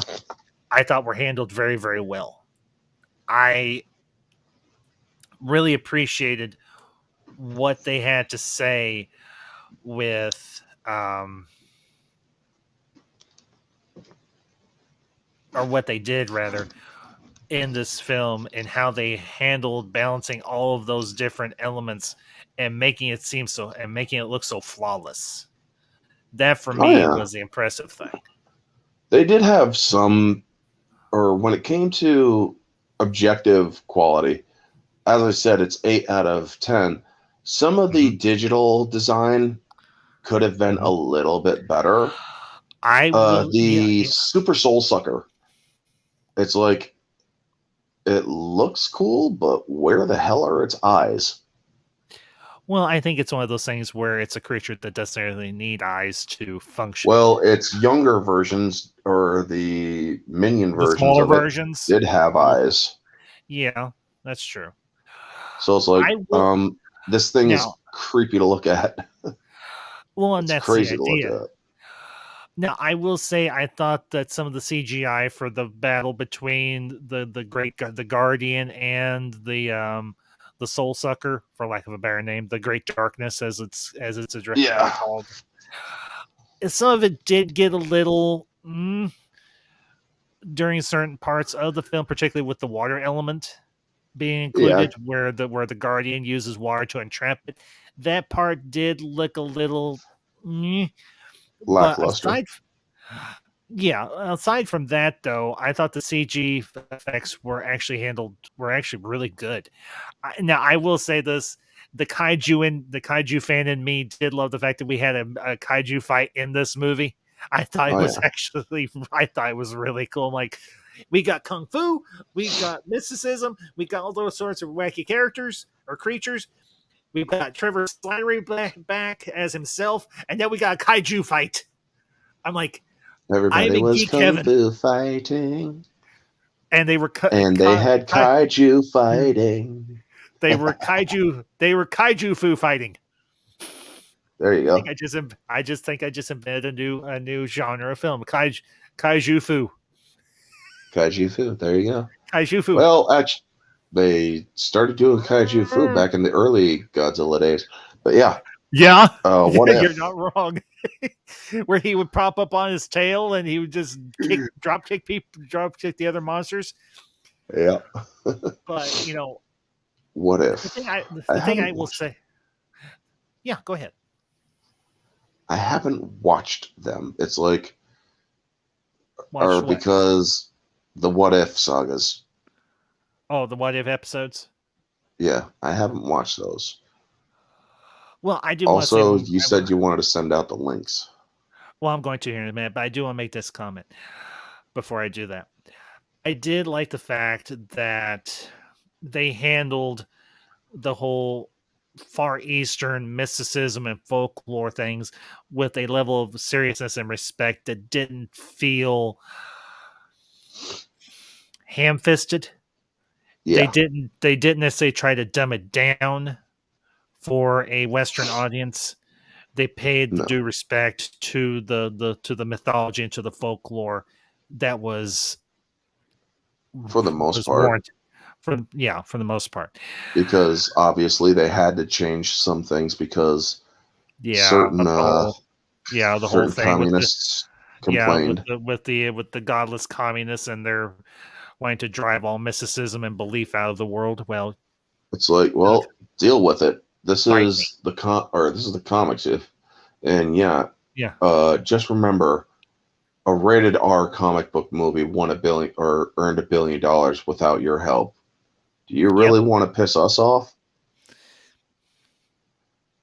I thought were handled very, very well. I really appreciated what they had to say with or what they did rather in this film, and how they handled balancing all of those different elements and making it look so flawless. That for Oh me yeah, was the impressive thing. they did have some, or when it came to objective quality, as I said, it's 8 out of 10. Some of the digital design could have been a little bit better. I will, The Super Soul Sucker, it's like, it looks cool, but where the hell are its eyes? Well, I think it's one of those things where it's a creature that doesn't really need eyes to function. Well, its younger versions, or the minion The versions smaller of it, versions did have eyes. Yeah, that's true. So it's like, I will this thing is now. creepy to look at. Well, and It's that's the crazy to look idea. at. Now, I will say I thought that some of the CGI for the battle between the Guardian and the Soul Sucker, for lack of a better name, the Great Darkness, as it's Yeah. called. Some of it did get a little during certain parts of the film, particularly with the water element being included, where the Guardian uses water to entrap it. That part did look a little. But Lackluster. aside from that, though, I thought the CG effects were actually really good. Now, I will say this: the kaiju fan in me did love the fact that we had a kaiju fight in this movie. I thought I thought it was really cool. I'm like, we got kung fu, we got mysticism, we got all those sorts of wacky characters or creatures. We've got Trevor Slattery back as himself, and then we got a kaiju fight. I'm like, Everybody I'm a was geek, kung Kevin. fu fighting, And they were they had kaiju fighting. They were kaiju fu fighting. There you go. I just think I just invented a new genre of film. Kaiju fu. Kaiju fu. There you go. Kaiju fu. Well, actually, they started doing kaiju fu back in the early Godzilla days. But yeah. Yeah. What if? You're not wrong. Where he would prop up on his tail and he would just drop kick the other monsters. Yeah. But what if? The thing I will say. Yeah, go ahead. I haven't watched them. It's like, Watched what? Because the what if sagas. Oh, the what if episodes? Yeah, I haven't watched those. Well, I do. Also, you said you wanted to send out the links. Well, I'm going to here in a minute, but I do want to make this comment before I do that. I did like the fact that they handled the whole Far Eastern mysticism and folklore things with a level of seriousness and respect that didn't feel ham-fisted. Yeah. They didn't necessarily try to dumb it down for a Western audience. They paid the due respect to the mythology and to the folklore that was, for the most part. For the most part. Because obviously they had to change some things because certain the whole thing communists complained. with the godless communists, and they're wanting to drive all mysticism and belief out of the world. Well, it's like, well, deal with it. This is the comics, and just remember, a rated R comic book movie won $1 billion or earned $1 billion without your help. Do you really want to piss us off?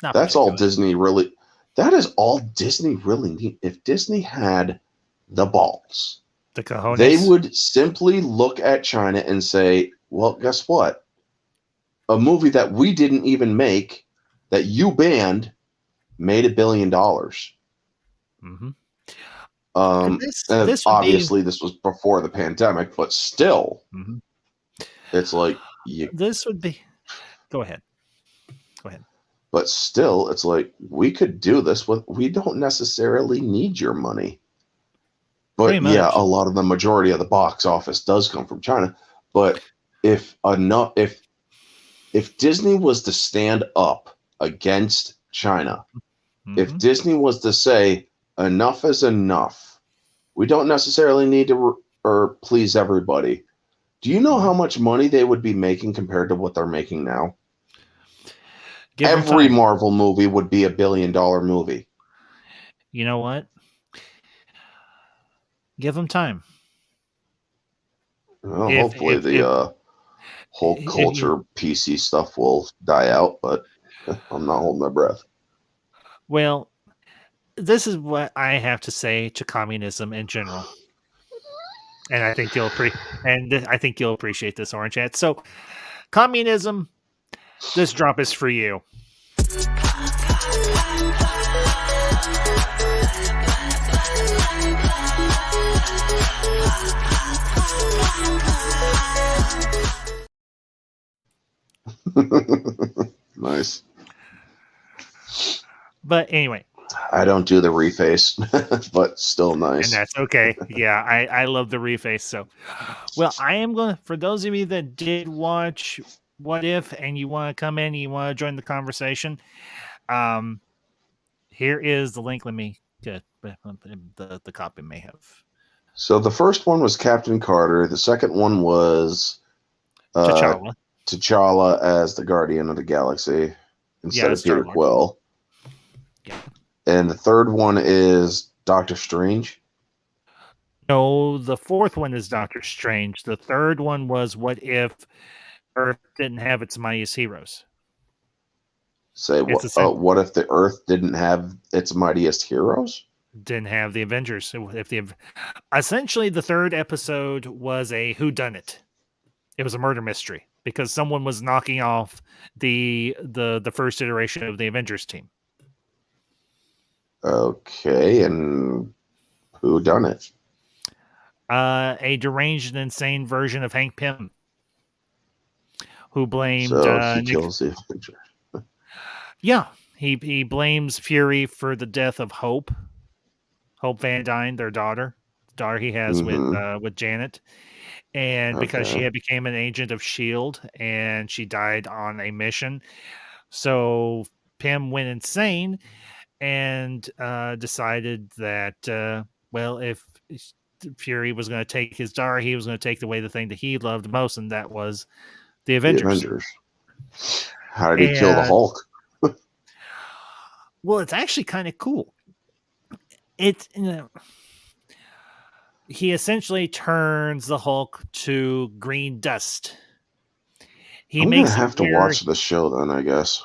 That's all Disney really. That is all Disney really need. If Disney had the balls. The cojones. They would simply look at China and say, well, guess what? A movie that we didn't even make, that you banned, made $1 billion. Mm-hmm. And obviously, this was before the pandemic, but still, mm-hmm. It's like this would be. Go ahead. But still, it's like we could do this with. We don't necessarily need your money. But yeah, a lot of the majority of the box office does come from China. But if Disney was to stand up against China, if Disney was to say enough is enough, we don't necessarily need to please everybody. Do you know how much money they would be making compared to what they're making now? Every Marvel movie would be $1 billion movie. You know what? Give them time. Well, hopefully the whole culture PC stuff will die out, but I'm not holding my breath. Well, this is what I have to say to communism in general. And I think you'll appreciate this, Orange Hat. So, communism, this drop is for you. Nice. But anyway. I don't do the reface, but still nice. And that's okay. Yeah, I love the reface. So, well, I am going to, for those of you that did watch What If and you want to come in and you want to join the conversation, here is the link. Let me get the copy may have. So the first one was Captain Carter. The second one was T'Challa as the Guardian of the Galaxy instead of Peter Quill. Yeah. And the third one is Doctor Strange. No, the fourth one is Doctor Strange. The third one was What If Earth didn't have its mightiest heroes. Say what if the Earth didn't have its mightiest heroes? Didn't have the Avengers. Essentially, the third episode was a whodunit. It was a murder mystery because someone was knocking off the first iteration of the Avengers team. Okay, and who done it? A deranged and insane version of Hank Pym, who blamed. So he kills the Avenger. Yeah, he blames Fury for the death of Hope Van Dyne, their daughter he has with Janet, and because she had became an agent of S.H.I.E.L.D. and she died on a mission, so Pym went insane and decided that if Fury was going to take his daughter, he was going to take away the thing that he loved most, and that was the Avengers. How did he kill the Hulk? Well, it's actually kind of cool. He essentially turns the Hulk to green dust. I'm gonna have to watch the show then, I guess.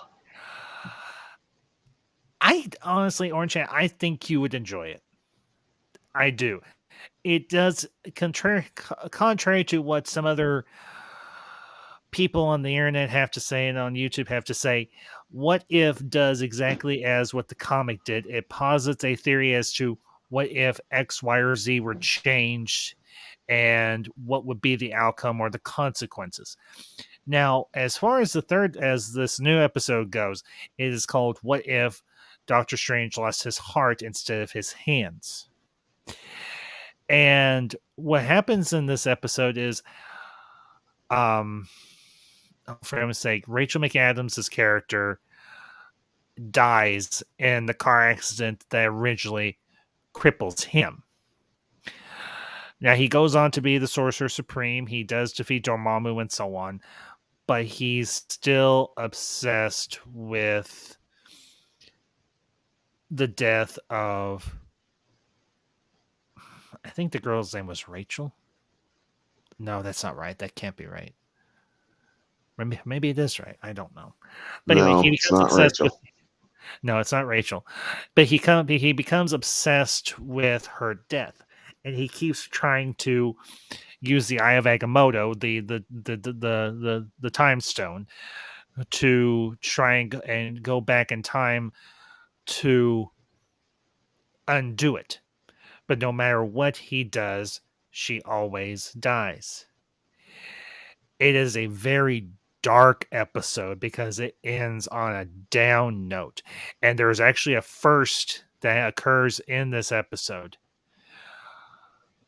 I honestly, Orange Hat, I think you would enjoy it. I do. It does, contrary to what some other people on the internet have to say and on YouTube have to say, What If does exactly as what the comic did. It posits a theory as to what if X, Y, or Z were changed and what would be the outcome or the consequences. Now, as far as this new episode goes, it is called What If Doctor Strange lost his heart instead of his hands. And what happens in this episode is, for heaven's sake, Rachel McAdams' character dies in the car accident that originally cripples him. Now, he goes on to be the Sorcerer Supreme. He does defeat Dormammu and so on, but he's still obsessed with the death of, I think the girl's name was Rachel. No, that's not right. That can't be right. Maybe it is right. I don't know. But anyway, he becomes obsessed with. No, it's not Rachel. But he becomes obsessed with her death. and he keeps trying to use the Eye of Agamotto, the time stone, to try and go back in time to undo it. But no matter what he does, she always dies. It is a very dark episode because it ends on a down note. And there's actually a first that occurs in this episode.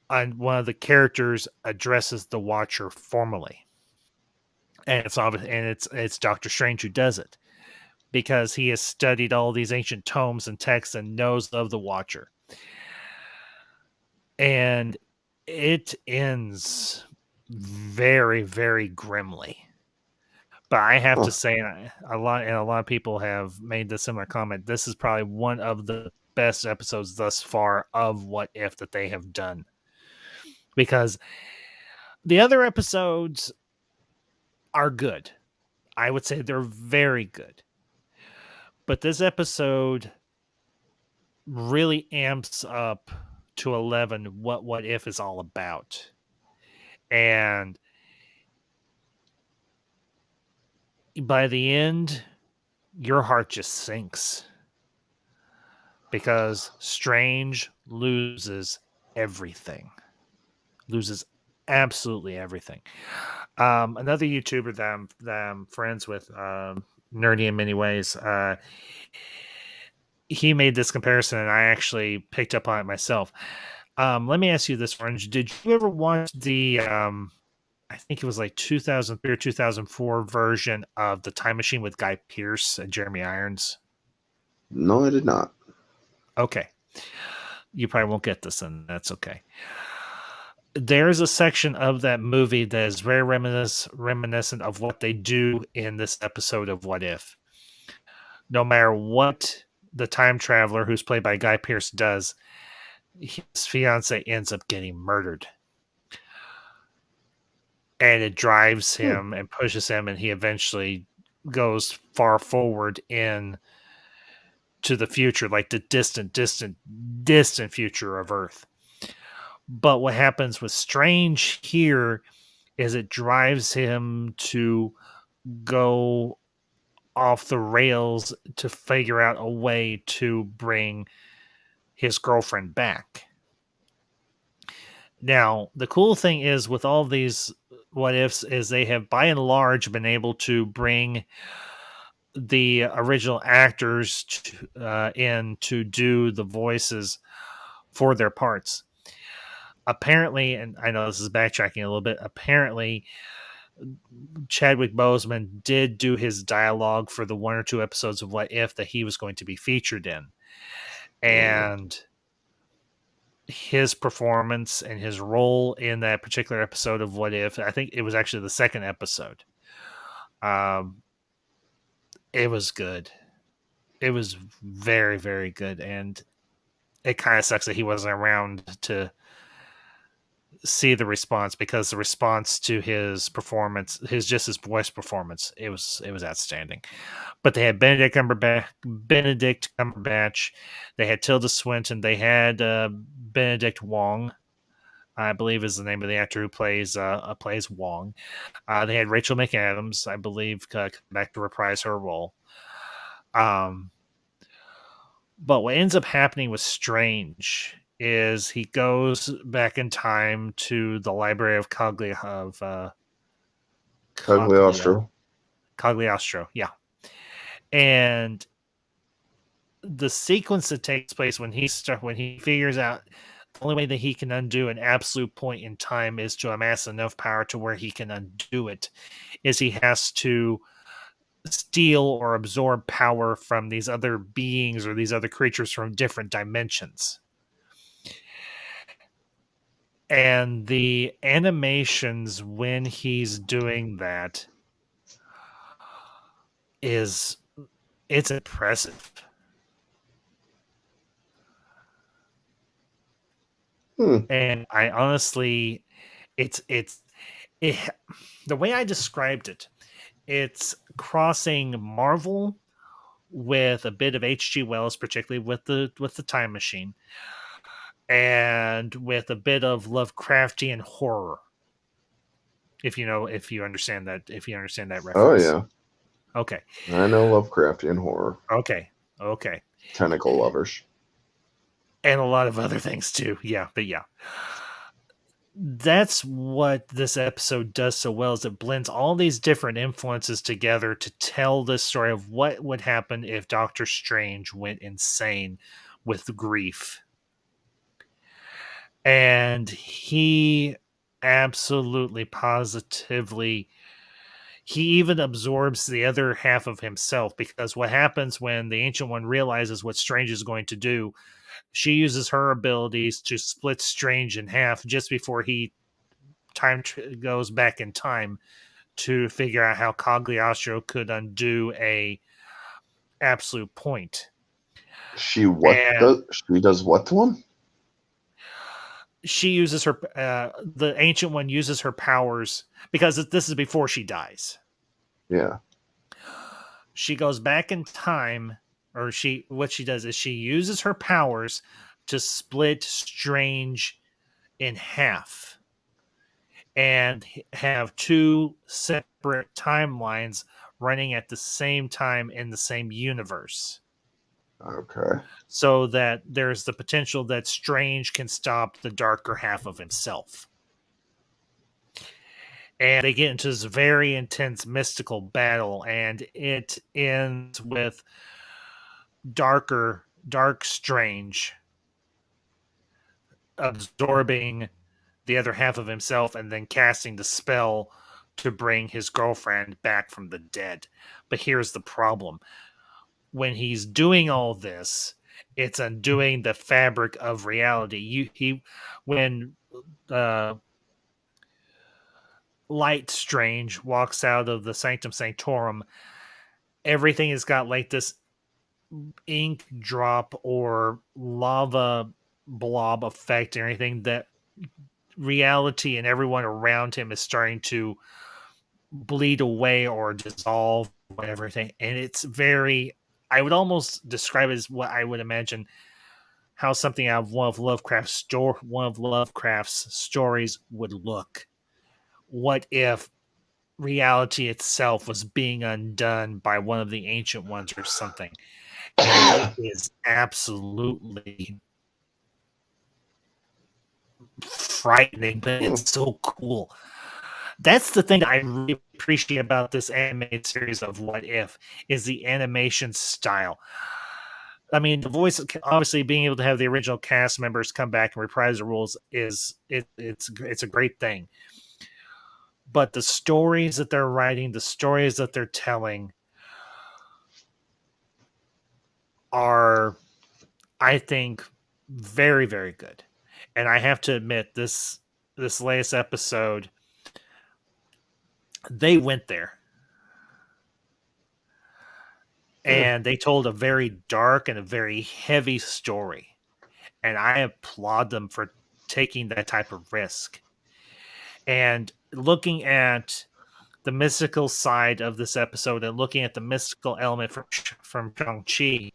And one of the characters addresses the Watcher formally. And it's Dr. Strange who does it, because he has studied all these ancient tomes and texts and knows of the Watcher. And it ends very, very grimly. But I have to say, a lot of people have made the similar comment. This is probably one of the best episodes thus far of What If that they have done, because the other episodes are good. I would say they're very good, but this episode really amps up to 11 what If is all about. And by the end, your heart just sinks, because Strange loses everything. Loses absolutely everything. Another YouTuber that I'm friends with, nerdy in many ways, he made this comparison, and I actually picked up on it myself. Let me ask you this, Orange. Did you ever watch the I think it was like 2003 or 2004 version of The Time Machine with Guy Pearce and Jeremy Irons? No, I did not. Okay. You probably won't get this, and that's okay. There's a section of that movie that is very reminiscent of what they do in this episode of What If. No matter what the time traveler, who's played by Guy Pearce, does, his fiance ends up getting murdered. And it drives him and pushes him, and he eventually goes far forward in to the future, like the distant future of Earth. But what happens with Strange here is it drives him to go off the rails to figure out a way to bring his girlfriend back. Now, the cool thing is with all these what ifs is they have by and large been able to bring the original actors in to do the voices for their parts. Apparently, and I know this is backtracking a little bit, apparently Chadwick Boseman did do his dialogue for the 1 or 2 episodes of What If that he was going to be featured in. And his performance and his role in that particular episode of What If, I think it was actually the second episode. It was good. It was very, very good. And it kind of sucks that he wasn't around to see the response, because the response to his performance, his voice performance, it was outstanding. But they had Benedict Cumberbatch, they had Tilda Swinton, they had Benedict Wong, I believe is the name of the actor who plays Wong. They had Rachel McAdams, I believe, come back to reprise her role. But what ends up happening with Strange is he goes back in time to the Library of Cagliostro, yeah. And the sequence that takes place when he figures out the only way that he can undo an absolute point in time is to amass enough power to where he can undo it, is he has to steal or absorb power from these other beings or these other creatures from different dimensions. And the animations when he's doing that it's impressive. And I honestly, the way I described it, it's crossing Marvel with a bit of H.G. Wells, particularly with the Time Machine, and with a bit of Lovecraftian horror. If you understand that reference. Oh yeah, Okay. I know Lovecraftian horror. Okay. Tentacle lovers. And a lot of other things too. Yeah, but yeah. That's what this episode does so well, is it blends all these different influences together to tell the story of what would happen if Doctor Strange went insane with grief. And he absolutely positively, he even absorbs the other half of himself, because what happens when the Ancient One realizes what Strange is going to do, she uses her abilities to split Strange in half just before he goes back in time to figure out how Cagliostro could undo a absolute point. She does what to him? She uses her the Ancient One uses her powers, because this is before she dies. Yeah. She goes back in time, or what she does is she uses her powers to split Strange in half and have two separate timelines running at the same time in the same universe. Okay. So that there's the potential that Strange can stop the darker half of himself. And they get into this very intense mystical battle, and it ends with dark Strange absorbing the other half of himself and then casting the spell to bring his girlfriend back from the dead. But here's the problem. When he's doing all this, it's undoing the fabric of reality. When Light Strange walks out of the Sanctum Sanctorum, everything has got like this ink drop or lava blob effect or anything, that reality and everyone around him is starting to bleed away or dissolve, whatever thing. And it's very, I would almost describe it as what I would imagine how something out of one of Lovecraft's stories would look. What if reality itself was being undone by one of the Ancient Ones or something? And it is absolutely frightening, but it's so cool. That's the thing that I really appreciate about this animated series of What If, is the animation style. I mean, the voice, obviously being able to have the original cast members come back and reprise the roles it's a great thing. But the stories that they're writing, the stories that they're telling are, I think, very, very good. And I have to admit, this latest episode, they went there. And they told a very dark and a very heavy story. And I applaud them for taking that type of risk. And looking at the mystical side of this episode and looking at the mystical element from Shang-Chi,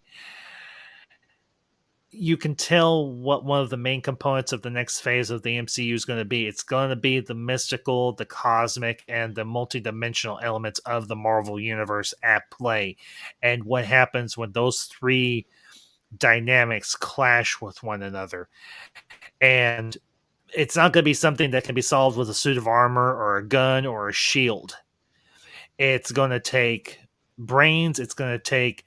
you can tell what one of the main components of the next phase of the MCU is going to be. It's going to be the mystical, the cosmic, and the multidimensional elements of the Marvel Universe at play. And what happens when those three dynamics clash with one another. And it's not going to be something that can be solved with a suit of armor or a gun or a shield. It's going to take brains, it's going to take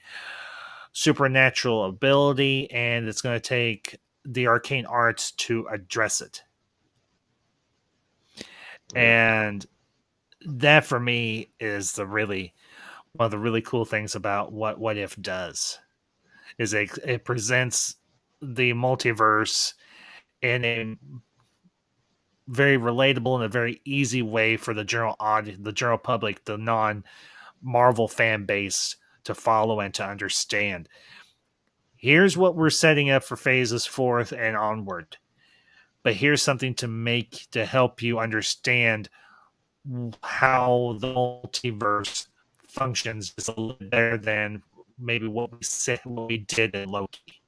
supernatural ability, and it's going to take the arcane arts to address it. And that, for me, is one of the really cool things about what If does, is it presents the multiverse in a very relatable and a very easy way for the general audience, the general public, the non-Marvel fan base to follow and to understand. Here's what we're setting up for phases 4 and onward. But here's something to help you understand how the multiverse functions is a little better than maybe what we did in Loki.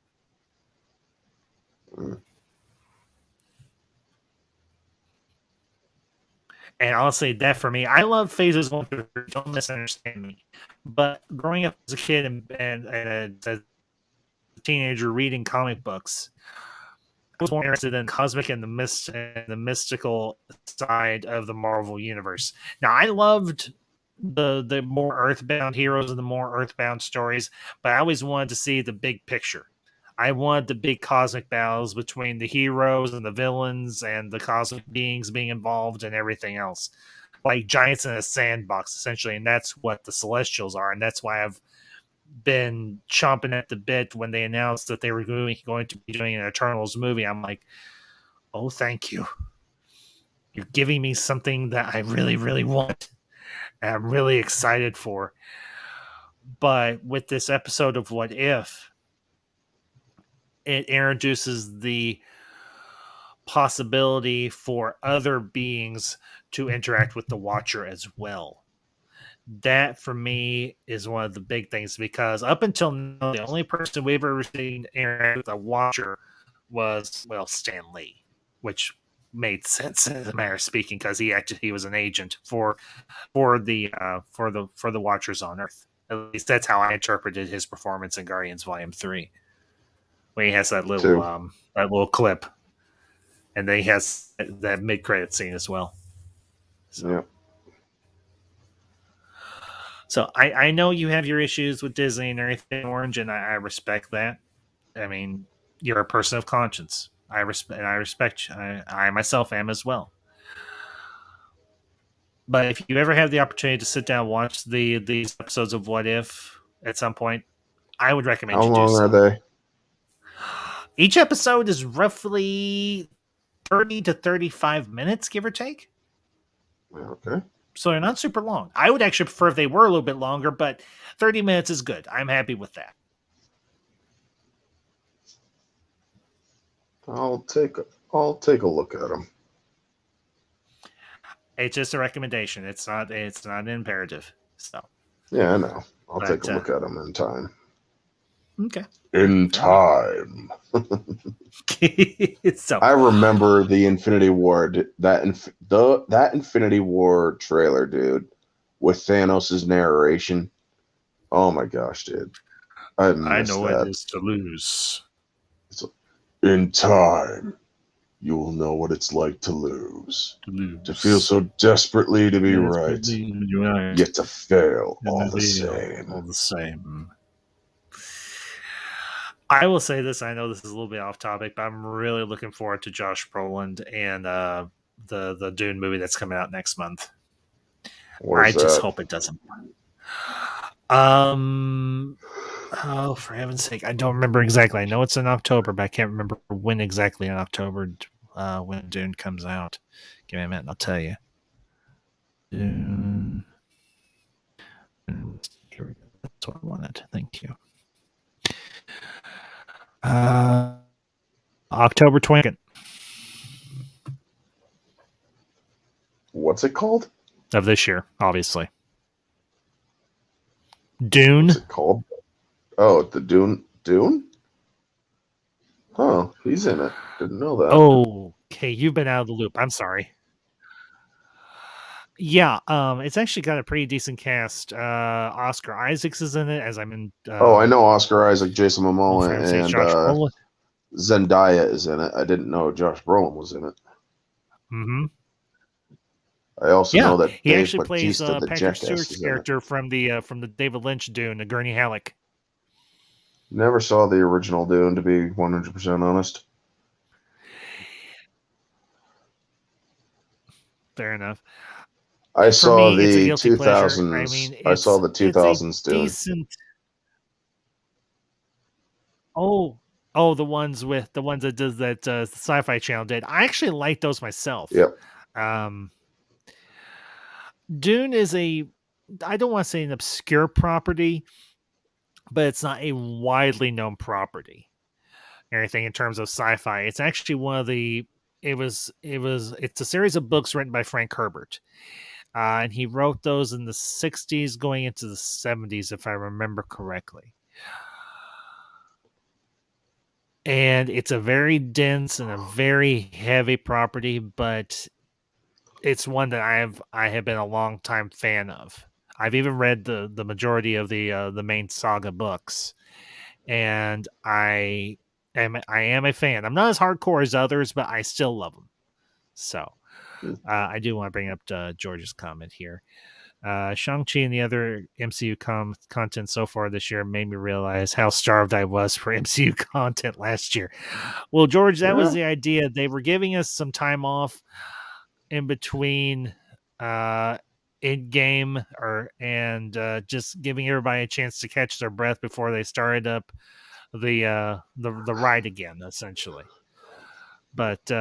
And honestly, that for me, I love phases 1 through 3. Don't misunderstand me. But growing up as a kid and as a teenager reading comic books, I was more interested in cosmic and the mystical side of the Marvel universe. Now, I loved the more earthbound heroes and the more earthbound stories, but I always wanted to see the big picture. I wanted the big cosmic battles between the heroes and the villains and the cosmic beings being involved and everything else. Like giants in a sandbox, essentially, and that's what the Celestials are, and that's why I've been chomping at the bit when they announced that they were going to be doing an Eternals movie. I'm like, oh, thank you. You're giving me something that I really, really want. And I'm really excited for. But with this episode of What If, it introduces the possibility for other beings to interact with the Watcher as well. That for me is one of the big things, because up until now, the only person we've ever seen interact with a Watcher was, well, Stan Lee, which made sense as a matter of speaking, because he was an agent for the Watchers on Earth. At least that's how I interpreted his performance in Guardians Volume 3, when he has that little clip, and then he has that mid credit scene as well. So. Yeah. So I know you have your issues with Disney and everything, Orange, and I respect that. I mean, you're a person of conscience. I respect you. I myself am as well. But if you ever have the opportunity to sit down and watch these episodes of What If at some point, I would recommend How you do long so. are they? Each episode is roughly 30 to 35 minutes, give or take. Okay. So they're not super long. I would actually prefer if they were a little bit longer, but 30 minutes is good. I'm happy with that. I'll take a look at them. It's just a recommendation. It's not an imperative. So Yeah, I know. I'll take a look at them in time. Okay. In time. So I remember the Infinity War, that Infinity War trailer, dude, with Thanos' narration. Oh my gosh, dude. I know what it is to lose. In time, you will know what it's like to lose. To feel so desperately to be right, yet to fail all the same. I will say this. I know this is a little bit off topic, but I'm really looking forward to Josh Brolin and the Dune movie that's coming out next month. I just hope it doesn't. Oh, for heaven's sake, I don't remember exactly. I know it's in October, but I can't remember when exactly in October when Dune comes out. Give me a minute and I'll tell you. Dune. Here we go. That's what I wanted. Thank you. October 20th. What's it called? Of this year, obviously. Dune. What's it called? Oh, the Dune? Dune? Oh, he's in it. Didn't know that. Oh, okay. You've been out of the loop. I'm sorry. Yeah, it's actually got a pretty decent cast. Oscar Isaacs is in it, as I'm in. I know Oscar Isaac, Jason Momoa, and Josh Brolin. Zendaya is in it. I didn't know Josh Brolin was in it. Mm-hmm. I also know that he Dave actually plays Bautista, the Patrick Jackass, Stewart's character from the David Lynch Dune, Gurney Halleck. Never saw the original Dune, to be 100% honest. Fair enough. I saw me, the 2000s. I mean, I saw the 2000s Dune. Decent. Oh, the ones that does that the Sci-Fi Channel did. I actually like those myself. Yep. Dune is I don't want to say an obscure property, but it's not a widely known property. Anything in terms of sci-fi. It's actually one of the. It's a series of books written by Frank Herbert. And he wrote those in the 60s going into the 70s, if I remember correctly. And it's a very dense and a very heavy property, but it's one that I have been a long time fan of. I've even read the majority of the main saga books, and I am a fan. I'm not as hardcore as others, but I still love them. So I do want to bring up George's comment here. Shang-Chi and the other MCU content so far this year made me realize how starved I was for MCU content last year. Well, George, that was the idea. They were giving us some time off in between in game and just giving everybody a chance to catch their breath before they started up the ride again, essentially. But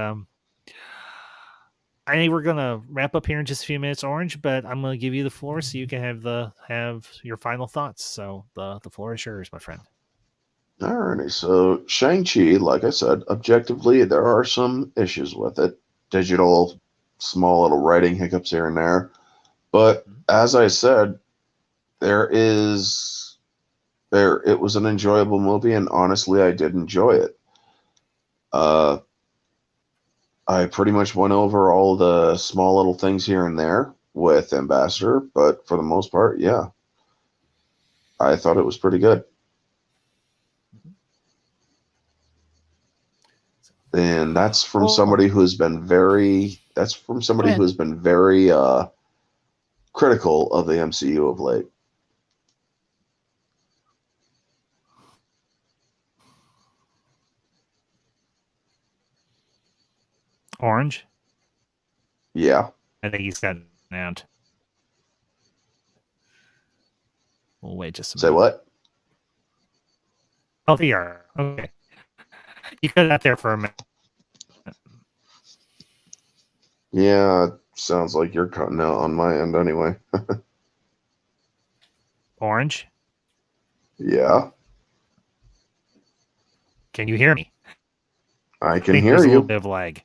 I think we're gonna wrap up here in just a few minutes, Orange. But I'm gonna give you the floor so you can have your final thoughts. So the floor is yours, my friend. Alrighty, so Shang-Chi, like I said, objectively, there are some issues with it. Digital, small little writing hiccups here and there. But as I said, it was an enjoyable movie, and honestly, I did enjoy it. I pretty much went over all the small little things here and there with Ambassador, but for the most part, yeah, I thought it was pretty good. And that's from somebody who's been very critical of the MCU of late. Orange? Yeah. I think he's got an out. We'll wait just a minute. Say what? Oh, they are. Okay. You cut out there for a minute. Yeah, sounds like you're cutting out on my end anyway. Orange? Yeah. Can you hear me? I can think hear there's you. a little bit of lag.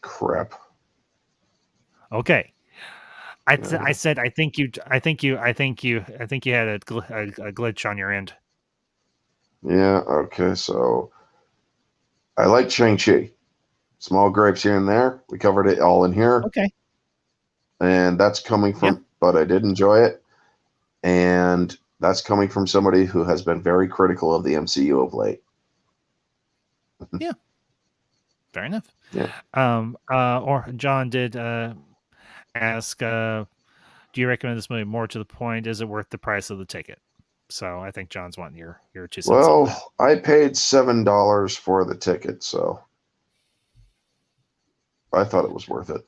Crap. Okay. I said I think you had a glitch on your end. Yeah, okay, so I like Shang-Chi. Small gripes here and there. We covered it all in here. Okay. And that's coming from, but I did enjoy it. And that's coming from somebody who has been very critical of the MCU of late. Yeah. Fair enough. Yeah. Or John did ask, do you recommend this movie? More to the point, is it worth the price of the ticket? So I think John's wanting your 2 cents. Well, I paid $7 for the ticket, so I thought it was worth it.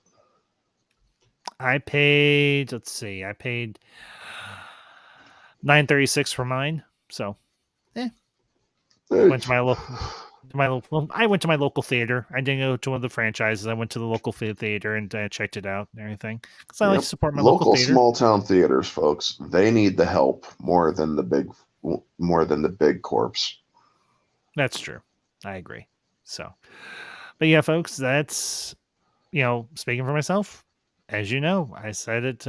I paid $9.36 for mine. So, went to my local. I went to my local theater. I didn't go to one of the franchises. I went to the local theater and checked it out and everything because I like to support my local theater. Small town theaters, folks. They need the help more than the big corps. That's true. I agree. So, but yeah, folks, that's speaking for myself. As you know, I said it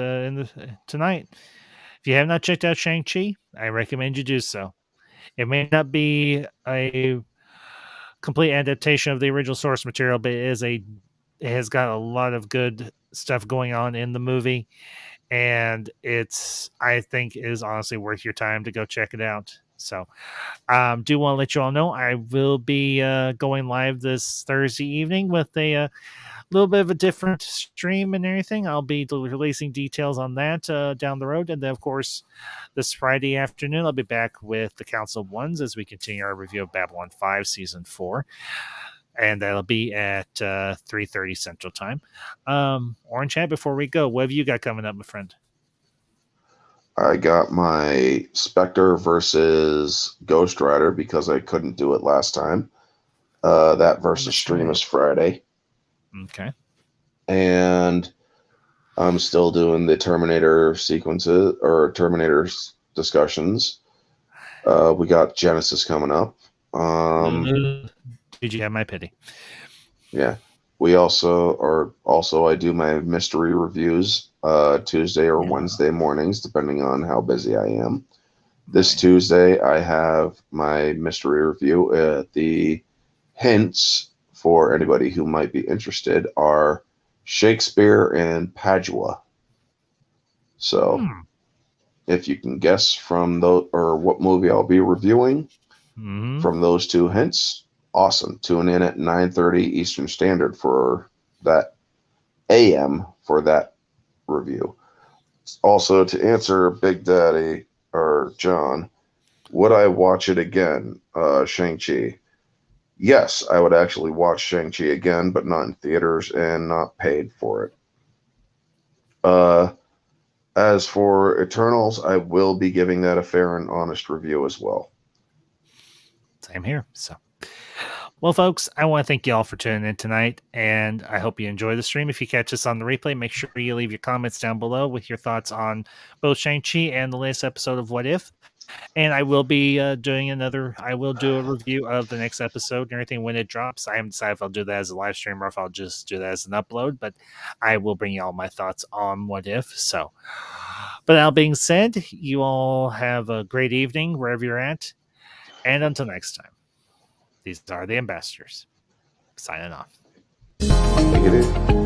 tonight. If you have not checked out Shang-Chi, I recommend you do so. It may not be a complete adaptation of the original source material, but it has got a lot of good stuff going on in the movie, and I think is honestly worth your time to go check it out. So do want to let you all know I will be going live this Thursday evening with a little bit of a different stream and everything. I'll be releasing details on that down the road. And then, of course, this Friday afternoon, I'll be back with the Council of Ones as we continue our review of Babylon 5 Season 4. And that'll be at 3:30 Central Time. Orange Hat, before we go, what have you got coming up, my friend? I got my Spectre versus Ghost Rider because I couldn't do it last time. That versus stream is Friday. Okay. And I'm still doing the Terminator sequences or Terminator discussions. We got Genesis coming up. Did you have my pity? Yeah. We also I do my mystery reviews Tuesday or Wednesday mornings, depending on how busy I am. This Tuesday, I have my mystery review. The hints for anybody who might be interested are Shakespeare, and Padua. So, if you can guess from those or what movie I'll be reviewing from those two hints, awesome. Tune in at 9:30 Eastern Standard for that AM for that review. Also, to answer Big Daddy or John, would I watch it again? Shang-Chi. Yes, I would actually watch Shang-Chi again, but not in theaters and not paid for it. As for Eternals, I will be giving that a fair and honest review as well. Same here. So, well, folks, I want to thank you all for tuning in tonight, and I hope you enjoy the stream. If you catch us on the replay, make sure you leave your comments down below with your thoughts on both Shang-Chi and the latest episode of What If. And I will be I will do a review of the next episode and everything when it drops. I haven't decided if I'll do that as a live stream or if I'll just do that as an upload, but I will bring you all my thoughts on What If. So, but that being said, you all have a great evening wherever you're at. And until next time, these are the Ambassadors signing off. Take it easy.